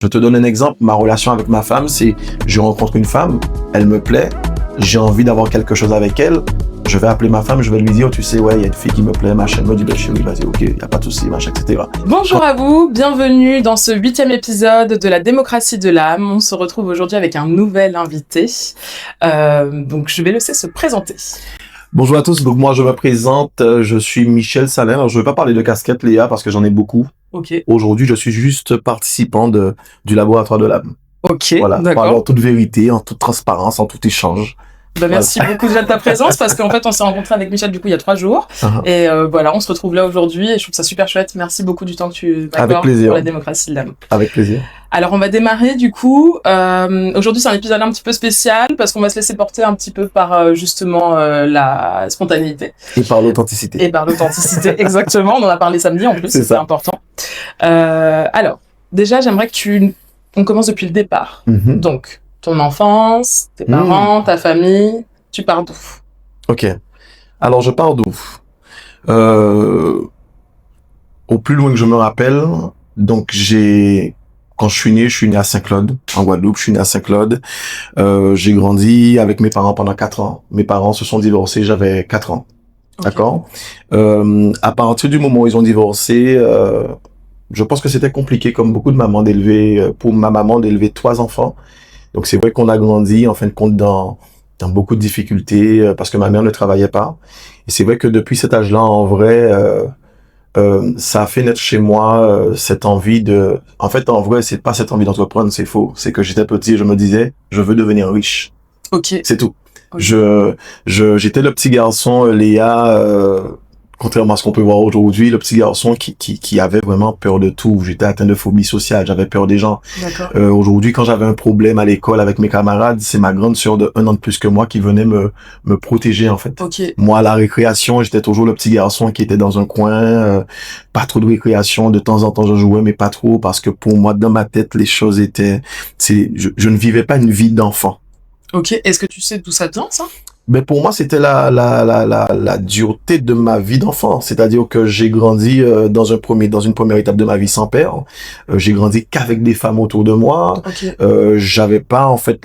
Je te donne un exemple, ma relation avec ma femme, c'est je rencontre une femme, elle me plaît, j'ai envie d'avoir quelque chose avec elle, je vais appeler ma femme, je vais lui dire, tu sais, ouais, il y a une fille qui me plaît, machin, elle me dit, ben chérie, vas-y, ok, il n'y a pas de souci, machin, etc. Bonjour à vous, bienvenue dans ce 8e épisode de la démocratie de l'âme. On se retrouve aujourd'hui avec un nouvel invité, donc je vais le laisser se présenter. Bonjour à tous, donc moi je me présente, je suis Michel Salin. Alors je ne vais pas parler de casquette Léa parce que j'en ai beaucoup. Ok. Aujourd'hui je suis juste participant du laboratoire de l'âme. Ok, voilà, d'accord. Parler en toute vérité, en toute transparence, en tout échange. Bah, merci beaucoup déjà de ta présence parce qu'en fait on s'est rencontré avec Michel du coup il y a 3 jours et voilà on se retrouve là aujourd'hui et je trouve ça super chouette. Merci beaucoup du temps que tu m'accordes pour la démocratie de l'âme. Avec plaisir. Alors on va démarrer du coup, aujourd'hui c'est un épisode un petit peu spécial parce qu'on va se laisser porter un petit peu par justement la spontanéité. Et par l'authenticité. Et par l'authenticité, exactement, on en a parlé samedi en plus, c'est important. Alors, déjà j'aimerais que on commence depuis le départ. Donc, ton enfance, tes parents, ta famille, tu pars d'où? Ok, alors je pars d'où? Au plus loin que je me rappelle, donc quand je suis né à Saint-Claude, en Guadeloupe, je suis né à Saint-Claude. J'ai grandi avec mes parents pendant 4 ans. Mes parents se sont divorcés, j'avais 4 ans. Okay. D'accord? À partir du moment où ils ont divorcé, je pense que c'était compliqué, comme beaucoup de mamans, pour ma maman, d'élever 3 enfants. Donc c'est vrai qu'on a grandi, en fin de compte, dans beaucoup de difficultés, parce que ma mère ne travaillait pas. Et c'est vrai que depuis cet âge-là, en vrai, ça a fait naître chez moi cette envie de... En fait, en vrai, c'est pas cette envie d'entreprendre, c'est faux. C'est que j'étais petit et je me disais, je veux devenir riche. Ok. C'est tout. Okay. J'étais le petit garçon, Léa, contrairement à ce qu'on peut voir aujourd'hui, le petit garçon qui avait vraiment peur de tout. J'étais atteint de phobie sociale, j'avais peur des gens. Aujourd'hui, quand j'avais un problème à l'école avec mes camarades, c'est ma grande sœur de 1 an de plus que moi qui venait me protéger, en fait. Okay. Moi, à la récréation, j'étais toujours le petit garçon qui était dans un coin, pas trop de récréation. De temps en temps, je jouais, mais pas trop, parce que pour moi, dans ma tête, les choses étaient... Je ne vivais pas une vie d'enfant. Ok, est-ce que tu sais d'où ça vient, ça? Ben pour moi, c'était la dureté de ma vie d'enfant. C'est-à-dire que j'ai grandi dans une première étape de ma vie sans père. J'ai grandi qu'avec des femmes autour de moi. Okay. J'avais pas, en fait,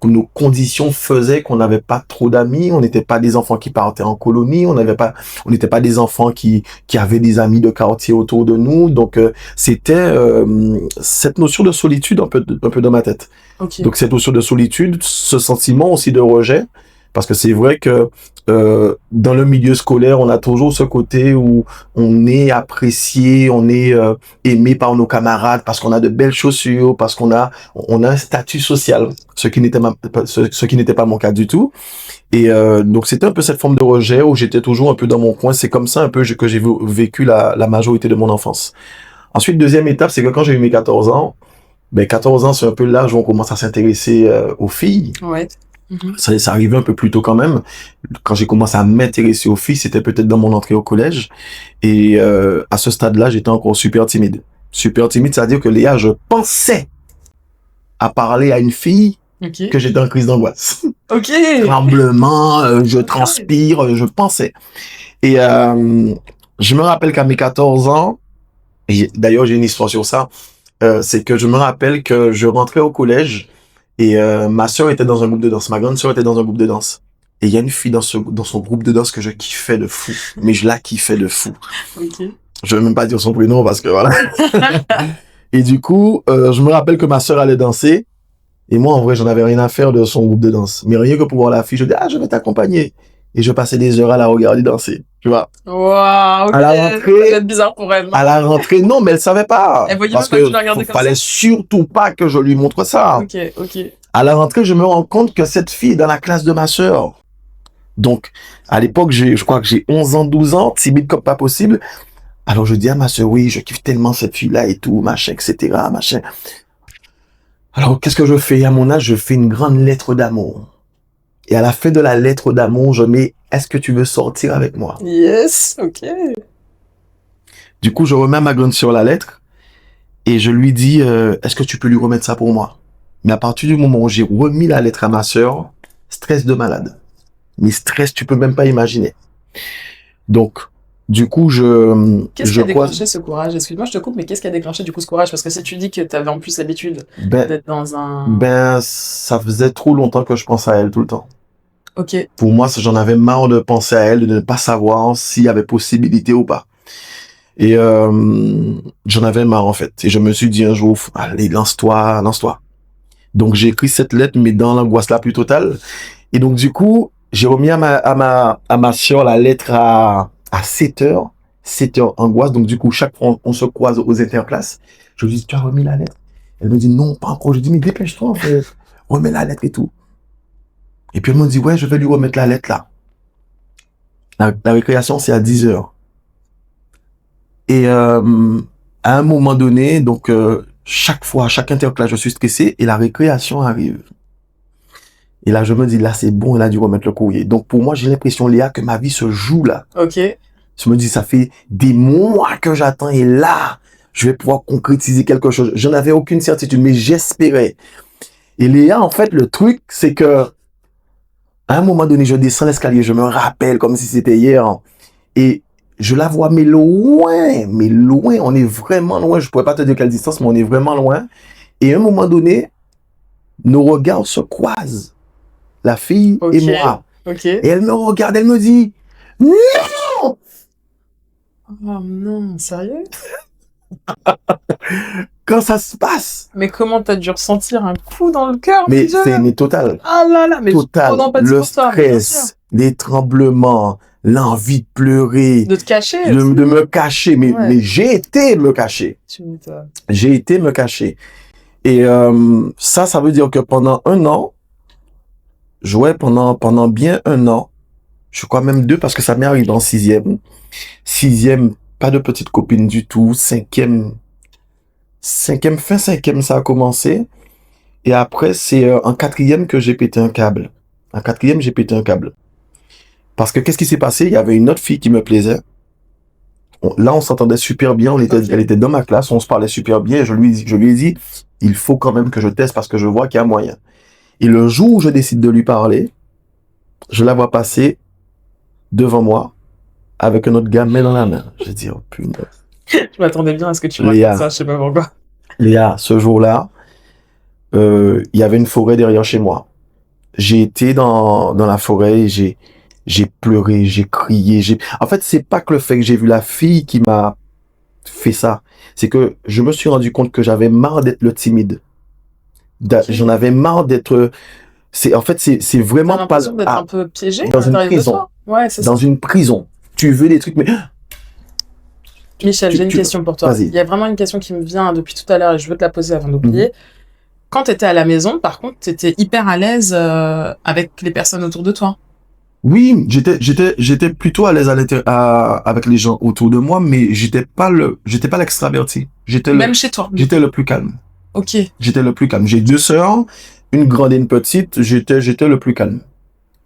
nos conditions faisaient qu'on n'avait pas trop d'amis. On n'était pas des enfants qui partaient en colonie. On n'était pas des enfants qui avaient des amis de quartier autour de nous. Donc c'était cette notion de solitude un peu dans ma tête. Okay. Donc cette notion de solitude, ce sentiment aussi de rejet. Parce que c'est vrai que dans le milieu scolaire, on a toujours ce côté où on est apprécié, on est aimé par nos camarades parce qu'on a de belles chaussures, parce qu'on a un statut social, ce qui n'était pas mon cas du tout. Et donc c'était un peu cette forme de rejet où j'étais toujours un peu dans mon coin. C'est comme ça un peu que j'ai vécu la majorité de mon enfance. Ensuite, deuxième étape, c'est que quand j'ai eu mes 14 ans, 14 ans, c'est un peu l'âge où on commence à s'intéresser aux filles. Ouais. Ça arrivait un peu plus tôt quand même. Quand j'ai commencé à m'intéresser aux filles, c'était peut-être dans mon entrée au collège. Et à ce stade-là, j'étais encore super timide. Super timide, c'est-à-dire que Léa, je pensais à parler à une fille que j'étais en crise d'angoisse. Ok. Tremblement, je transpire, je pensais. Et je me rappelle qu'à mes 14 ans, et d'ailleurs j'ai une histoire sur ça, c'est que je me rappelle que je rentrais au collège. Et ma sœur était dans un groupe de danse, ma grande sœur était dans un groupe de danse. Et il y a une fille dans son groupe de danse que je kiffais de fou. Mais je la kiffais de fou. Okay. Je vais même pas dire son prénom parce que voilà. Et du coup, je me rappelle que ma sœur allait danser. Et moi, en vrai, j'en avais rien à faire de son groupe de danse. Mais rien que pour voir la fille, je dis, je vais t'accompagner. Et je passais des heures à la regarder danser. Tu vois. Waouh, okay. À la rentrée. Ça va être bizarre pour elle. À la rentrée, non, mais elle savait pas. Elle voyait parce pas que tu la regardais comme ça. Fallait surtout pas que je lui montre ça. Ok, ok. À la rentrée, je me rends compte que cette fille est dans la classe de ma sœur. Donc, à l'époque, je crois que j'ai 11 ans, 12 ans, timide comme pas possible. Alors, je dis à ma sœur, oui, je kiffe tellement cette fille-là et tout, machin, etc., machin. Alors, qu'est-ce que je fais? À mon âge, je fais une grande lettre d'amour. Et à la fin de la lettre d'amour, je mets, est-ce que tu veux sortir avec moi? Yes, ok. Du coup, je remets à ma grande sœur la lettre et je lui dis, est-ce que tu peux lui remettre ça pour moi? Mais à partir du moment où j'ai remis la lettre à ma sœur, stress de malade. Mais stress, tu peux même pas imaginer. Donc, Du coup, Qu'est-ce qui a déclenché ce courage? Excuse-moi, je te coupe, mais qu'est-ce qui a déclenché du coup ce courage? Parce que si tu dis que tu avais en plus l'habitude d'être dans un... ça faisait trop longtemps que je pensais à elle tout le temps. Ok. Pour moi, j'en avais marre de penser à elle, de ne pas savoir s'il y avait possibilité ou pas. Et j'en avais marre en fait. Et je me suis dit un jour, allez, lance-toi. Donc j'ai écrit cette lettre, mais dans l'angoisse la plus totale. Et donc du coup, j'ai remis à ma soeur la lettre à 7h. 7h angoisse. Donc du coup, chaque fois on se croise aux interclasses. Je lui dis, tu as remis la lettre? Elle me dit, non, pas encore. Je dis, mais dépêche-toi en fait. Remets la lettre et tout. Et puis elle me dit, ouais, je vais lui remettre la lettre là. La récréation, c'est à 10h. Et à un moment donné, donc chaque fois, à chaque interclasse, je suis stressé et la récréation arrive. Et là, je me dis, là, c'est bon, il a dû remettre le courrier. Donc pour moi, j'ai l'impression, Léa, que ma vie se joue là. Ok. Je me dis, ça fait des mois que j'attends et là, je vais pouvoir concrétiser quelque chose. Je n'avais aucune certitude, mais j'espérais. Et Léa, en fait, le truc, c'est que à un moment donné, je descends l'escalier, je me rappelle comme si c'était hier. Et je la vois, mais loin, on est vraiment loin. Je pourrais pas te dire quelle distance, mais on est vraiment loin. Et à un moment donné, nos regards se croisent. La fille et moi. Ok. Et elle me regarde, elle me dit, non! Oh non, sérieux? Quand ça se passe. Mais comment t'as dû ressentir un coup dans le cœur? Mais c'est total. Ah là là, mais total. Le stress, les tremblements, l'envie de pleurer. De te cacher. De me cacher. Mais j'ai été me cacher. J'ai été me cacher. Et ça veut dire que pendant un an, pendant bien un an, je crois même 2 parce que ça m'est arrivé en 6e. 6e, pas de petite copine du tout. 5e, fin 5e, ça a commencé. Et après, c'est en 4e que j'ai pété un câble. En 4e, j'ai pété un câble. Parce que qu'est-ce qui s'est passé? Il y avait une autre fille qui me plaisait. Là, on s'entendait super bien. Elle était dans ma classe. On se parlait super bien. Et je lui ai dit, il faut quand même que je teste parce que je vois qu'il y a moyen. Et le jour où je décide de lui parler, je la vois passer devant moi avec un autre gars, main dans la main. Je dis, oh punaise. Je m'attendais bien à ce que tu racontes ça, je sais pas pourquoi. Léa, ce jour-là, il y avait une forêt derrière chez moi. J'ai été dans la forêt et j'ai pleuré, j'ai crié. En fait, c'est pas que le fait que j'ai vu la fille qui m'a fait ça. C'est que je me suis rendu compte que j'avais marre d'être le timide. J'en avais marre d'être... c'est vraiment pas... d'être un peu piégé dans une prison. Ouais, c'est dans une prison. Tu veux des trucs, mais... Michel, j'ai une question pour toi. Vas-y. Il y a vraiment une question qui me vient depuis tout à l'heure et je veux te la poser avant d'oublier. Quand tu étais à la maison, par contre, tu étais hyper à l'aise avec les personnes autour de toi. Oui, j'étais plutôt à l'aise avec les gens autour de moi, mais j'étais pas l'extraverti. Même chez toi. J'étais le plus calme. Ok. J'étais le plus calme. J'ai 2 sœurs, une grande et une petite. J'étais le plus calme.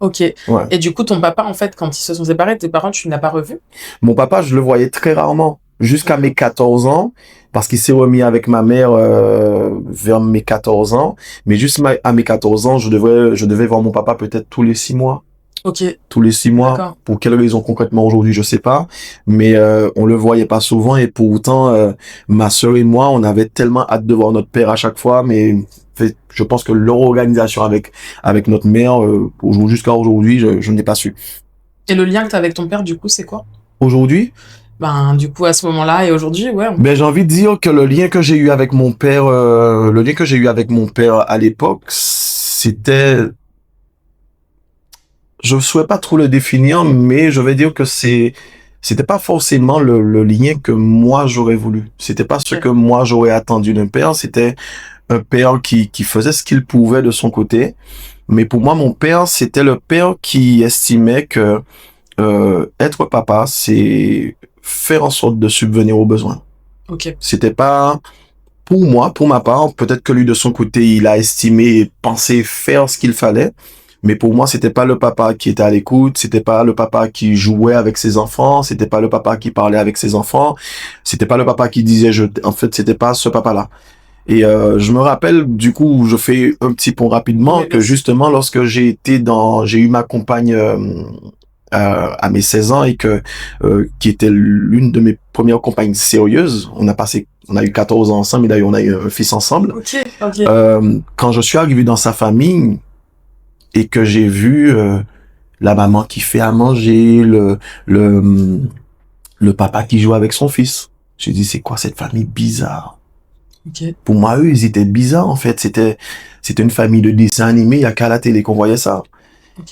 Ok. Ouais. Et du coup, ton papa, en fait, quand ils se sont séparés, tes parents, tu ne l'as pas revu? Mon papa, je le voyais très rarement. Jusqu'à mes 14 ans, parce qu'il s'est remis avec ma mère vers mes 14 ans. Mais juste à mes 14 ans, je devais voir mon papa peut-être tous les 6 mois. Ok. Tous les 6 mois. Pour quelle raison concrètement aujourd'hui, je sais pas. Mais on le voyait pas souvent et pour autant, ma sœur et moi, on avait tellement hâte de voir notre père à chaque fois. Mais je pense que leur organisation avec notre mère, jusqu'à aujourd'hui, je n'ai pas su. Et le lien que tu as avec ton père, du coup, c'est quoi? Aujourd'hui? Du coup, à ce moment-là et aujourd'hui, ouais. J'ai envie de dire que le lien que j'ai eu avec mon père, à l'époque, c'était, je ne saurais pas trop le définir, mais je vais dire que c'était pas forcément le lien que moi j'aurais voulu. C'était pas ce que moi j'aurais attendu d'un père. C'était un père qui faisait ce qu'il pouvait de son côté. Mais pour moi, mon père, c'était le père qui estimait que être papa, c'est faire en sorte de subvenir aux besoins. Ok. C'était pas pour moi, pour ma part, peut-être que lui de son côté, il a estimé et pensé faire ce qu'il fallait, mais pour moi, c'était pas le papa qui était à l'écoute, c'était pas le papa qui jouait avec ses enfants, c'était pas le papa qui parlait avec ses enfants, c'était pas le papa qui disait en fait, c'était pas ce papa-là. Et je me rappelle, du coup, je fais un petit pont rapidement, que justement, lorsque j'ai eu ma compagne à mes 16 ans et qui était l'une de mes premières compagnes sérieuses. On a eu 14 ans ensemble et d'ailleurs on a eu un fils ensemble. Ok. Quand je suis arrivé dans sa famille et que j'ai vu la maman qui fait à manger, le papa qui joue avec son fils, j'ai dit c'est quoi cette famille bizarre. Pour moi, eux, ils étaient bizarres, en fait. C'était une famille de dessins animés. Il y a qu'à la télé qu'on voyait ça.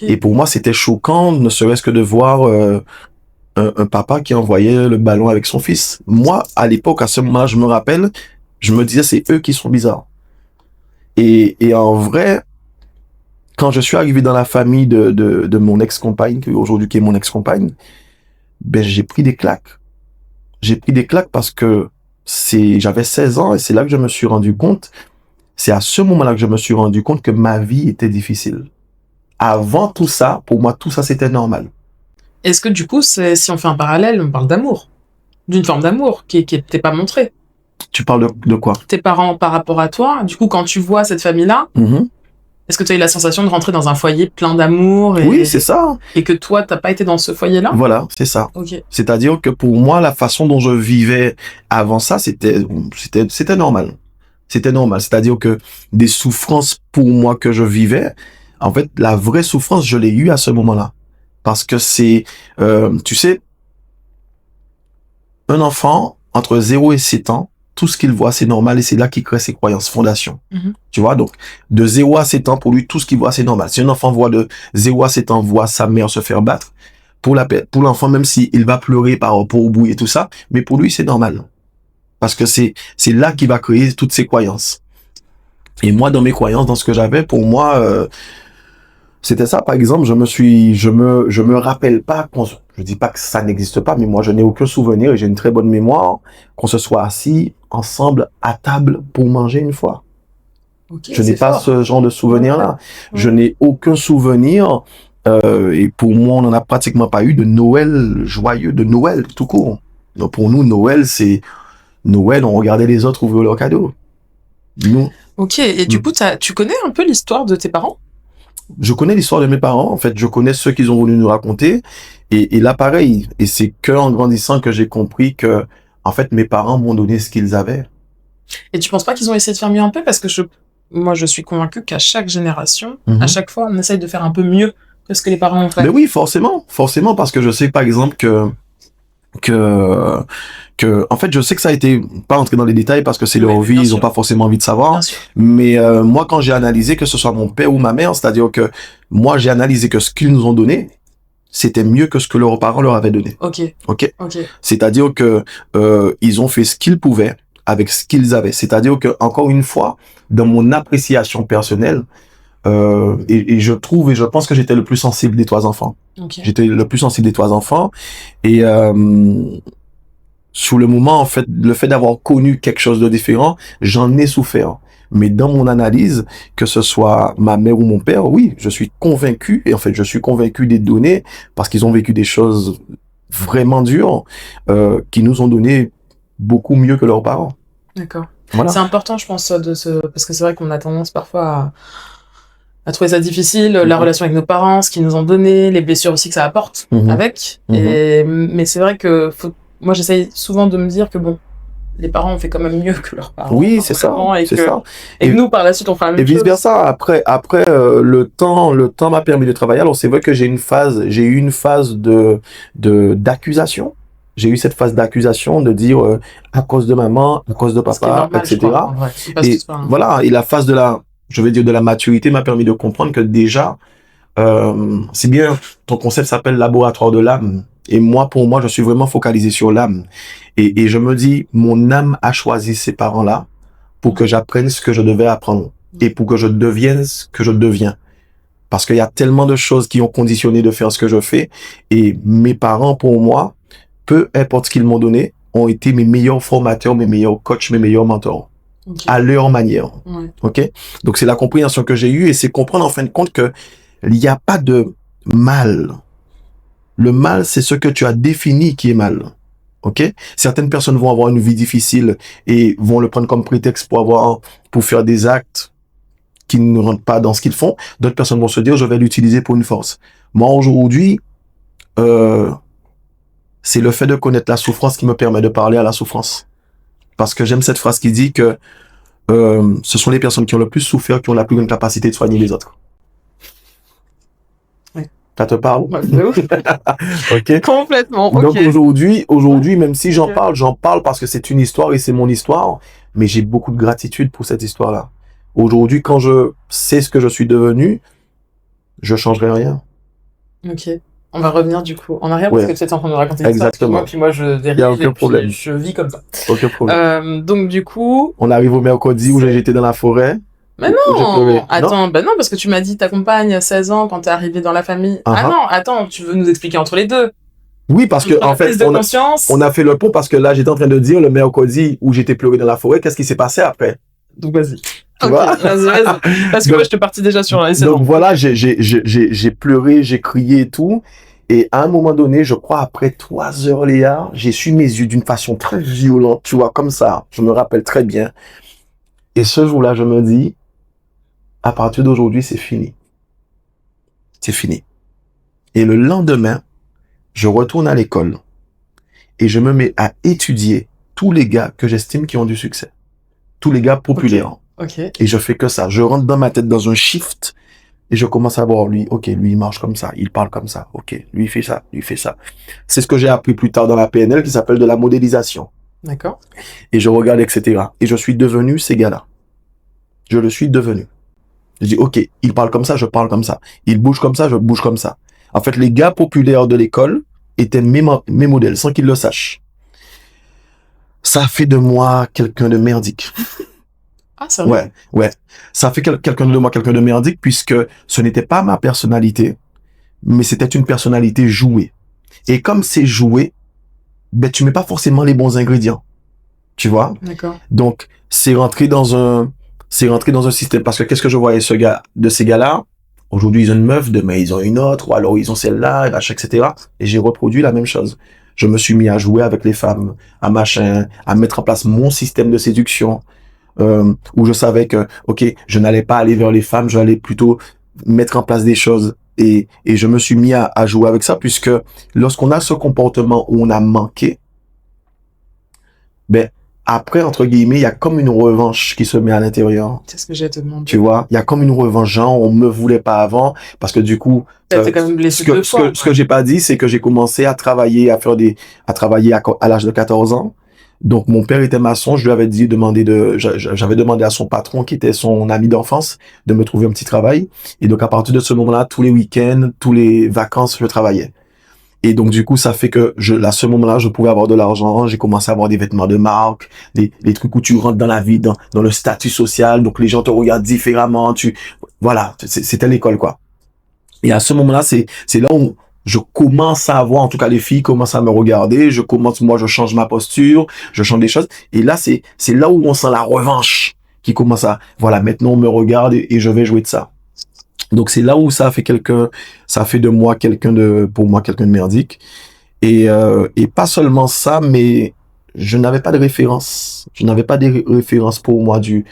Et pour moi, c'était choquant, ne serait-ce que de voir un papa qui envoyait le ballon avec son fils. Moi, à l'époque, à ce moment-là, je me rappelle, je me disais, c'est eux qui sont bizarres. Et en vrai, quand je suis arrivé dans la famille de mon ex-compagne, aujourd'hui qui est mon ex-compagne, ben, j'ai pris des claques. J'ai pris des claques parce que j'avais 16 ans et c'est là que je me suis rendu compte, c'est à ce moment-là que je me suis rendu compte que ma vie était difficile. Avant tout ça, pour moi, tout ça, c'était normal. Est-ce que du coup, si on fait un parallèle, on parle d'amour, d'une forme d'amour qui n'était pas montrée? Tu parles de quoi? Tes parents par rapport à toi, du coup, quand tu vois cette famille-là, est-ce que tu as eu la sensation de rentrer dans un foyer plein d'amour Oui, c'est ça. Et que toi, t'as pas été dans ce foyer-là? Voilà, c'est ça. Okay. C'est-à-dire que pour moi, la façon dont je vivais avant ça, c'était normal. C'était normal. C'est-à-dire que des souffrances pour moi que je vivais, en fait, la vraie souffrance, je l'ai eue à ce moment-là. Parce que tu sais, un enfant entre 0 et 7 ans, tout ce qu'il voit, c'est normal et c'est là qu'il crée ses croyances, fondations. Tu vois, donc, de 0 à 7 ans, pour lui, tout ce qu'il voit, c'est normal. Si un enfant de 0 à 7 ans voit sa mère se faire battre, pour l'enfant, même s'il va pleurer par rapport au bruit et tout ça, mais pour lui, c'est normal. Parce que c'est là qu'il va créer toutes ses croyances. Et moi, dans mes croyances, dans ce que j'avais, pour moi, c'était ça. Par exemple, je me rappelle pas je dis pas que ça n'existe pas, mais moi, je n'ai aucun souvenir et j'ai une très bonne mémoire qu'on se soit assis ensemble à table pour manger une fois. Okay, je n'ai pas ce genre de souvenir-là. Ouais. Je n'ai aucun souvenir. Et pour moi, on n'en a pratiquement pas eu de Noël joyeux, de Noël tout court. Donc pour nous, Noël, c'est Noël, on regardait les autres ouvrir leurs cadeaux. Nous. Ok, et du coup, tu connais un peu l'histoire de tes parents? Je connais l'histoire de mes parents, en fait, je connais ceux qu'ils ont voulu nous raconter. Et là, pareil, et c'est qu'en grandissant que j'ai compris que, en fait, mes parents m'ont donné ce qu'ils avaient. Et tu penses pas qu'ils ont essayé de faire mieux un peu? Parce que moi, je suis convaincue qu'à chaque génération, à chaque fois, on essaye de faire un peu mieux que ce que les parents ont fait. Mais oui, forcément, parce que je sais, par exemple, en fait, je sais que ça a été, pas entrer dans les détails parce que c'est leur vie, ils ont pas forcément envie de savoir. Mais moi, quand j'ai analysé que ce soit mon père ou ma mère, c'est-à-dire que moi, j'ai analysé que ce qu'ils nous ont donné, c'était mieux que ce que leurs parents leur avaient donné. Ok. C'est-à-dire que ils ont fait ce qu'ils pouvaient avec ce qu'ils avaient. C'est-à-dire que, encore une fois, dans mon appréciation personnelle, et je trouve et je pense que j'étais le plus sensible des 3 enfants. J'étais le plus sensible des 3 enfants. Et sur le moment, en fait, le fait d'avoir connu quelque chose de différent, j'en ai souffert. Mais dans mon analyse, que ce soit ma mère ou mon père, oui, je suis convaincu, et en fait, je suis convaincu des données, parce qu'ils ont vécu des choses vraiment dures, qui nous ont donné beaucoup mieux que leurs parents. D'accord. Voilà. C'est important, je pense, parce que c'est vrai qu'on a tendance parfois à trouver ça difficile, la relation avec nos parents, ce qu'ils nous ont donné, les blessures aussi que ça apporte avec. Mais c'est vrai que moi, j'essaye souvent de me dire que bon, les parents ont fait quand même mieux que leurs parents. Oui, c'est ça. Et que nous, par la suite, on fera la même chose. Et vice versa. Après, le temps m'a permis de travailler. Alors, c'est vrai que j'ai eu une phase d'accusation. J'ai eu cette phase d'accusation de dire à cause de maman, à cause de papa, normal, etc. Et voilà. Et la phase de la maturité m'a permis de comprendre que déjà, c'est bien, ton concept s'appelle laboratoire de l'âme. Et moi, pour moi, je suis vraiment focalisé sur l'âme. Et je me dis, mon âme a choisi ces parents-là pour que j'apprenne ce que je devais apprendre et pour que je devienne ce que je deviens. Parce qu'il y a tellement de choses qui ont conditionné de faire ce que je fais. Et mes parents, pour moi, peu importe ce qu'ils m'ont donné, ont été mes meilleurs formateurs, mes meilleurs coachs, mes meilleurs mentors. À leur manière. Ok? Donc, c'est la compréhension que j'ai eue et c'est comprendre en fin de compte que il n'y a pas de mal. Le mal, c'est ce que tu as défini qui est mal. Ok? Certaines personnes vont avoir une vie difficile et vont le prendre comme prétexte pour faire des actes qui ne rentrent pas dans ce qu'ils font. D'autres personnes vont se dire, je vais l'utiliser pour une force. Moi, aujourd'hui, c'est le fait de connaître la souffrance qui me permet de parler à la souffrance. Parce que j'aime cette phrase qui dit que ce sont les personnes qui ont le plus souffert qui ont la plus grande capacité de soigner les autres. Oui. Ça te parle? Ok. Complètement. Okay. Donc aujourd'hui, même si j'en parle parce que c'est une histoire et c'est mon histoire, mais j'ai beaucoup de gratitude pour cette histoire-là. Aujourd'hui, quand je sais ce que je suis devenu, je changerai rien. Ok. On va revenir du coup en arrière parce que tu étais en train de nous raconter l'histoire. Exactement. Puis moi je dérive et puis je vis comme ça. Aucun problème. Donc du coup... On arrive au mercredi où j'étais dans la forêt. Mais non, attends, bah non, parce que tu m'as dit ta compagne 16 ans quand t'es arrivé dans la famille. Ah non, attends, tu veux nous expliquer entre les deux? Oui, parce que en fait, on a fait le pont parce que là, j'étais en train de dire le mercredi où j'étais pleuré dans la forêt, qu'est-ce qui s'est passé après? Donc vas-y. Ok, vas-y. Parce que moi, je te partis déjà sur la Donc voilà, j'ai pleuré, j'ai crié et tout. Et à un moment donné, je crois après 3 heures, Léa, j'ai su mes yeux d'une façon très violente, tu vois, comme ça. Je me rappelle très bien. Et ce jour-là, je me dis, à partir d'aujourd'hui, c'est fini. C'est fini. Et le lendemain, je retourne à l'école et je me mets à étudier tous les gars que j'estime qui ont du succès. Tous les gars populaires. Okay. Et je fais que ça. Je rentre dans ma tête dans un shift et je commence à voir lui. Ok, lui, il marche comme ça. Il parle comme ça. Ok, lui, il fait ça. Lui, il fait ça. C'est ce que j'ai appris plus tard dans la PNL qui s'appelle de la modélisation. D'accord. Et je regarde, etc. Et je suis devenu ces gars-là. Je le suis devenu. Je dis, ok, il parle comme ça, je parle comme ça. Il bouge comme ça, je bouge comme ça. En fait, les gars populaires de l'école étaient mes modèles, sans qu'ils le sachent. Ça fait de moi quelqu'un de merdique. Ah, c'est vrai? Ouais. Ça fait quelqu'un de moi quelqu'un de merdique, puisque ce n'était pas ma personnalité, mais c'était une personnalité jouée. Et comme c'est joué, ben, tu mets pas forcément les bons ingrédients. Tu vois? D'accord. Donc, c'est rentré dans un système. Parce que qu'est-ce que je voyais de ces gars-là? Aujourd'hui, ils ont une meuf, demain, ils ont une autre, ou alors ils ont celle-là, etc. Et j'ai reproduit la même chose. Je me suis mis à jouer avec les femmes, à mettre en place mon système de séduction, où je savais que, ok, je n'allais pas aller vers les femmes, j'allais plutôt mettre en place des choses. Et je me suis mis à jouer avec ça, puisque lorsqu'on a ce comportement où on a manqué, ben, après, entre guillemets, il y a comme une revanche qui se met à l'intérieur. C'est ce que j'ai te demandé. Tu vois, il y a comme une revanche, genre, on me voulait pas avant, parce que du coup, quand même blessé ce que j'ai pas dit, c'est que j'ai commencé à travailler, à l'âge de 14 ans. Donc, mon père était maçon, je lui avais j'avais demandé à son patron, qui était son ami d'enfance, de me trouver un petit travail. Et donc, à partir de ce moment-là, tous les week-ends, tous les vacances, je travaillais. Et donc, du coup, ça fait que à ce moment-là, je pouvais avoir de l'argent. J'ai commencé à avoir des vêtements de marque, les trucs où tu rentres dans la vie, dans le statut social. Donc, les gens te regardent différemment. Voilà. C'était l'école, quoi. Et à ce moment-là, c'est là où je commence à voir, en tout cas, les filles commencent à me regarder. Je change ma posture, je change des choses. Et là, c'est là où on sent la revanche qui commence voilà, maintenant on me regarde et je vais jouer de ça. Donc c'est là où ça fait de moi quelqu'un de merdique. Et pas seulement ça, mais je n'avais pas de référence. Je n'avais pas de référence pour moi du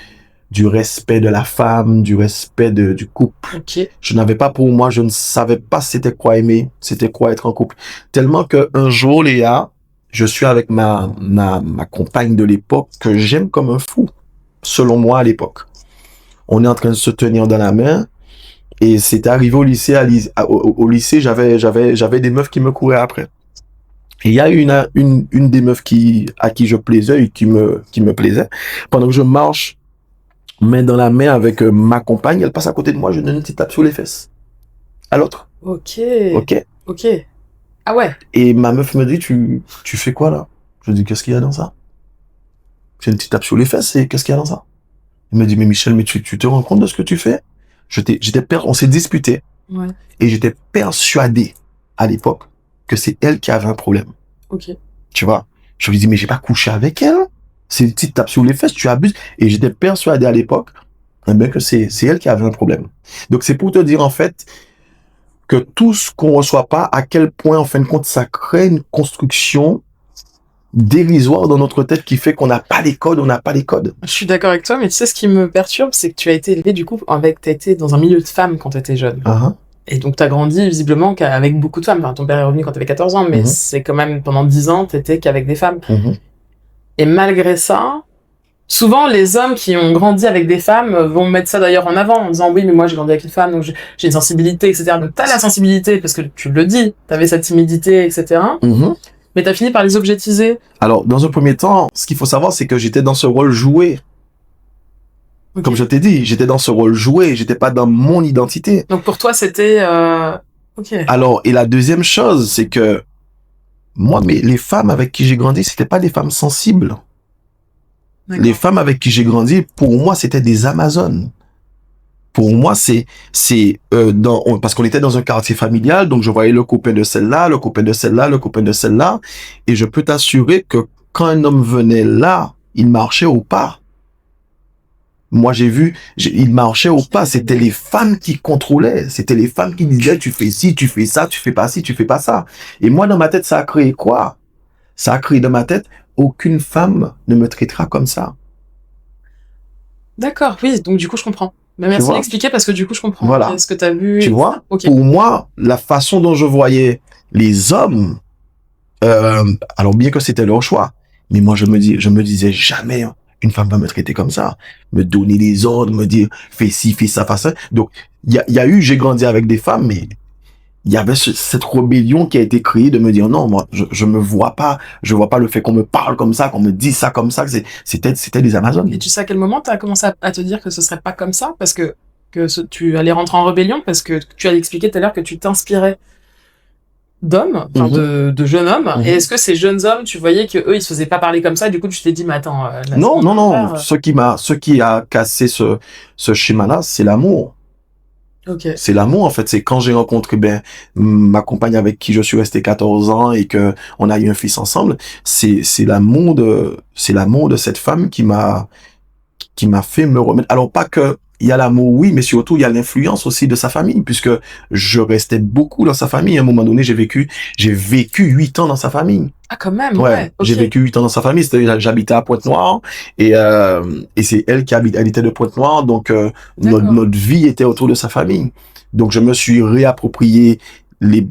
respect de la femme, du respect du couple. Okay. Je n'avais pas pour moi, je ne savais pas c'était quoi aimer, c'était quoi être en couple. Tellement que un jour, Léa, je suis avec ma compagne de l'époque que j'aime comme un fou, selon moi à l'époque. On est en train de se tenir dans la main. Et c'était arrivé au lycée, au lycée, j'avais des meufs qui me couraient après. Et il y a une des meufs à qui je plaisais et qui me plaisait. Pendant que je marche main dans la main avec ma compagne, elle passe à côté de moi, je donne une petite tape sur les fesses. À l'autre. Ok. Ah ouais. Et ma meuf me dit, tu fais quoi là? Je dis, qu'est-ce qu'il y a dans ça? C'est une petite tape sur les fesses et qu'est-ce qu'il y a dans ça? Elle me dit, mais Michel, mais tu te rends compte de ce que tu fais? On s'est disputé. Ouais. Et j'étais persuadé, à l'époque, que c'est elle qui avait un problème. Ok. Tu vois? Je lui dis, mais j'ai pas couché avec elle. C'est une petite tape sur les fesses, tu abuses. Et j'étais persuadé à l'époque, que c'est elle qui avait un problème. Donc c'est pour te dire, en fait, que tout ce qu'on reçoit pas, à quel point, en fin de compte, ça crée une construction dérisoire dans notre tête qui fait qu'on n'a pas les codes, Je suis d'accord avec toi, mais tu sais, ce qui me perturbe, c'est que tu as été élevé, du coup, t'as été dans un milieu de femmes quand tu étais jeune. Et donc, t'as grandi, visiblement, avec beaucoup de femmes. Enfin, ton père est revenu quand t'avais 14 ans, mais c'est quand même, pendant 10 ans, t'étais qu'avec des femmes. Et malgré ça, souvent, les hommes qui ont grandi avec des femmes vont mettre ça d'ailleurs en avant, en disant, oui, mais moi, j'ai grandi avec une femme, donc j'ai une sensibilité, etc. Donc, t'as la sensibilité, parce que tu le dis, t'avais cette timidité, etc. Mais t'as fini par les objectiser. Alors, dans un premier temps, ce qu'il faut savoir, c'est que j'étais dans ce rôle joué. Okay. Comme je t'ai dit, j'étais dans ce rôle joué, j'étais pas dans mon identité. Donc pour toi, c'était... Ok. Alors, et la deuxième chose, c'est que moi, les femmes avec qui j'ai grandi, c'était pas des femmes sensibles. Les femmes avec qui j'ai grandi, pour moi, c'était des Amazones. Pour moi, parce qu'on était dans un quartier familial, donc je voyais le copain de celle-là, le copain de celle-là, le copain de celle-là, et je peux t'assurer que quand un homme venait là, il marchait au pas. Moi, j'ai vu, il marchait au pas. C'était les femmes qui contrôlaient. C'était les femmes qui disaient, tu fais ci, tu fais ça, tu fais pas ci, tu fais pas ça. Et moi, dans ma tête, ça a créé quoi? Ça a créé dans ma tête, aucune femme ne me traitera comme ça. D'accord, oui. Donc, du coup, je comprends. Mais merci d'expliquer parce que du coup, je comprends. Voilà. Ce que t'as vu. Tu vois? Okay. Pour moi, la façon dont je voyais les hommes, alors bien que c'était leur choix, mais moi, je me disais jamais, une femme va me traiter comme ça, me donner des ordres, me dire fais ci, fais ça, fais ça. Donc il y a eu, j'ai grandi avec des femmes, mais il y avait cette rébellion qui a été créée de me dire non, moi je vois pas le fait qu'on me parle comme ça, qu'on me dise ça comme ça, c'était des Amazones. Et tu sais à quel moment tu as commencé à te dire que ce serait pas comme ça, parce que tu allais rentrer en rébellion, parce que tu as expliqué tout à l'heure que tu t'inspirais d'hommes, enfin de jeunes hommes. Et est-ce que ces jeunes hommes, tu voyais que eux ils se faisaient pas parler comme ça, et du coup tu t'es dit mais attends. Non. Ce qui a cassé ce schéma-là, c'est l'amour. Okay. C'est l'amour en fait. C'est quand j'ai rencontré ma compagne avec qui je suis resté 14 ans et que on a eu un fils ensemble. C'est l'amour de cette femme qui m'a fait me remettre. Alors pas que il y a l'amour, oui, mais surtout, il y a l'influence aussi de sa famille, puisque je restais beaucoup dans sa famille. À un moment donné, j'ai vécu 8 ans dans sa famille. Ah, quand même, ouais. Okay. J'ai vécu 8 ans dans sa famille. J'habitais à Pointe-Noire et c'est elle elle était de Pointe-Noire, donc notre vie était autour de sa famille. Donc, je me suis réapproprié je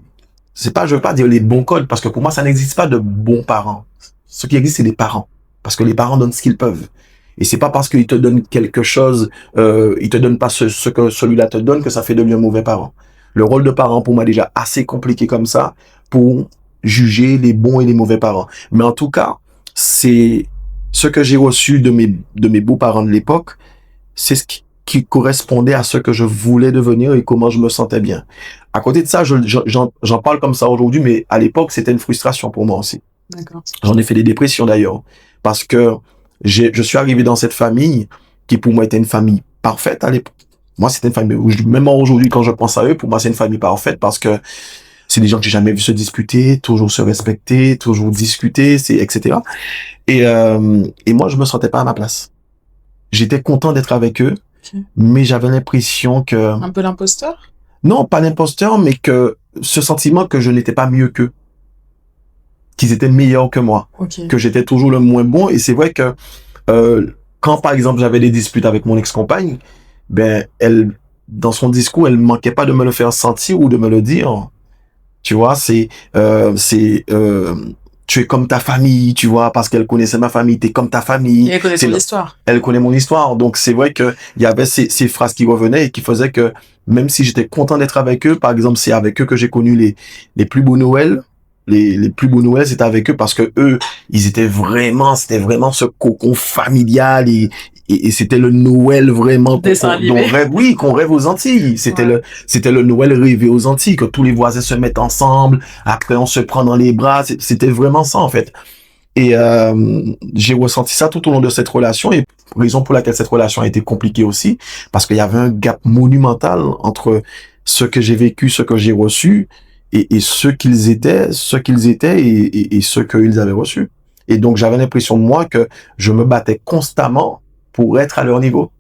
veux pas dire les bons codes, parce que pour moi, ça n'existe pas de bons parents. Ce qui existe, c'est les parents. Parce que les parents donnent ce qu'ils peuvent. Et c'est pas parce qu'il te donne quelque chose, il te donne pas ce que celui-là te donne que ça fait de lui un mauvais parent. Le rôle de parent, pour moi, est déjà assez compliqué comme ça pour juger les bons et les mauvais parents. Mais en tout cas, c'est ce que j'ai reçu de mes beaux-parents de l'époque, c'est ce qui correspondait à ce que je voulais devenir et comment je me sentais bien. À côté de ça, j'en parle comme ça aujourd'hui, mais à l'époque, c'était une frustration pour moi aussi. D'accord. J'en ai fait des dépressions d'ailleurs, parce que je suis arrivé dans cette famille qui pour moi était une famille parfaite à l'époque. Moi, c'était une famille, même aujourd'hui, quand je pense à eux, pour moi, c'est une famille parfaite parce que c'est des gens que j'ai jamais vu se disputer, toujours se respecter, toujours discuter, etc. Et moi, je me sentais pas à ma place. J'étais content d'être avec eux, mais j'avais l'impression que... Un peu l'imposteur? Non, pas l'imposteur, mais que ce sentiment que je n'étais pas mieux qu'eux. Qu'ils étaient meilleurs que moi, que j'étais toujours le moins bon. Et c'est vrai que quand, par exemple, j'avais des disputes avec mon ex-compagne, elle, dans son discours, elle manquait pas de me le faire sentir ou de me le dire. Tu vois, tu es comme ta famille, tu vois, parce qu'elle connaissait ma famille, t'es comme ta famille. Et elle connaît ton histoire. Elle connaît mon histoire. Donc, c'est vrai que il y avait ces phrases qui revenaient et qui faisaient que même si j'étais content d'être avec eux, par exemple, c'est avec eux que j'ai connu les plus beaux Noëls. Les plus beaux Noëls, c'était avec eux parce que eux, c'était vraiment ce cocon familial et c'était le Noël vraiment qu'on rêve aux Antilles. C'était le Noël rêvé aux Antilles, que tous les voisins se mettent ensemble, après on se prend dans les bras. C'était vraiment ça, en fait. Et j'ai ressenti ça tout au long de cette relation, et raison pour laquelle cette relation a été compliquée aussi, parce qu'il y avait un gap monumental entre ce que j'ai vécu, ce que j'ai reçu, et ce qu'ils étaient et ce qu'ils avaient reçu. Et donc, j'avais l'impression, moi, que je me battais constamment pour être à leur niveau.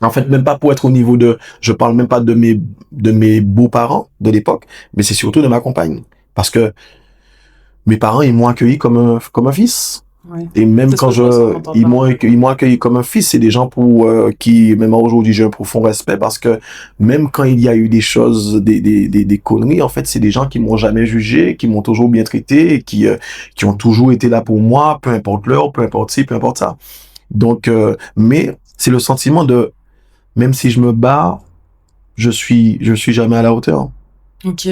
En fait, même pas pour être au niveau je parle même pas de mes beaux-parents de l'époque, mais c'est surtout de ma compagne. Parce que mes parents, ils m'ont accueilli comme un fils. Ouais. Et même quand ils m'ont accueilli comme un fils, c'est des gens pour qui, même aujourd'hui, j'ai un profond respect parce que même quand il y a eu des choses, des conneries, en fait, c'est des gens qui m'ont jamais jugé, qui m'ont toujours bien traité et qui ont toujours été là pour moi, peu importe l'heure, peu importe ci, peu importe ça. Donc, mais c'est le sentiment de, même si je me bats, je suis jamais à la hauteur. Ok.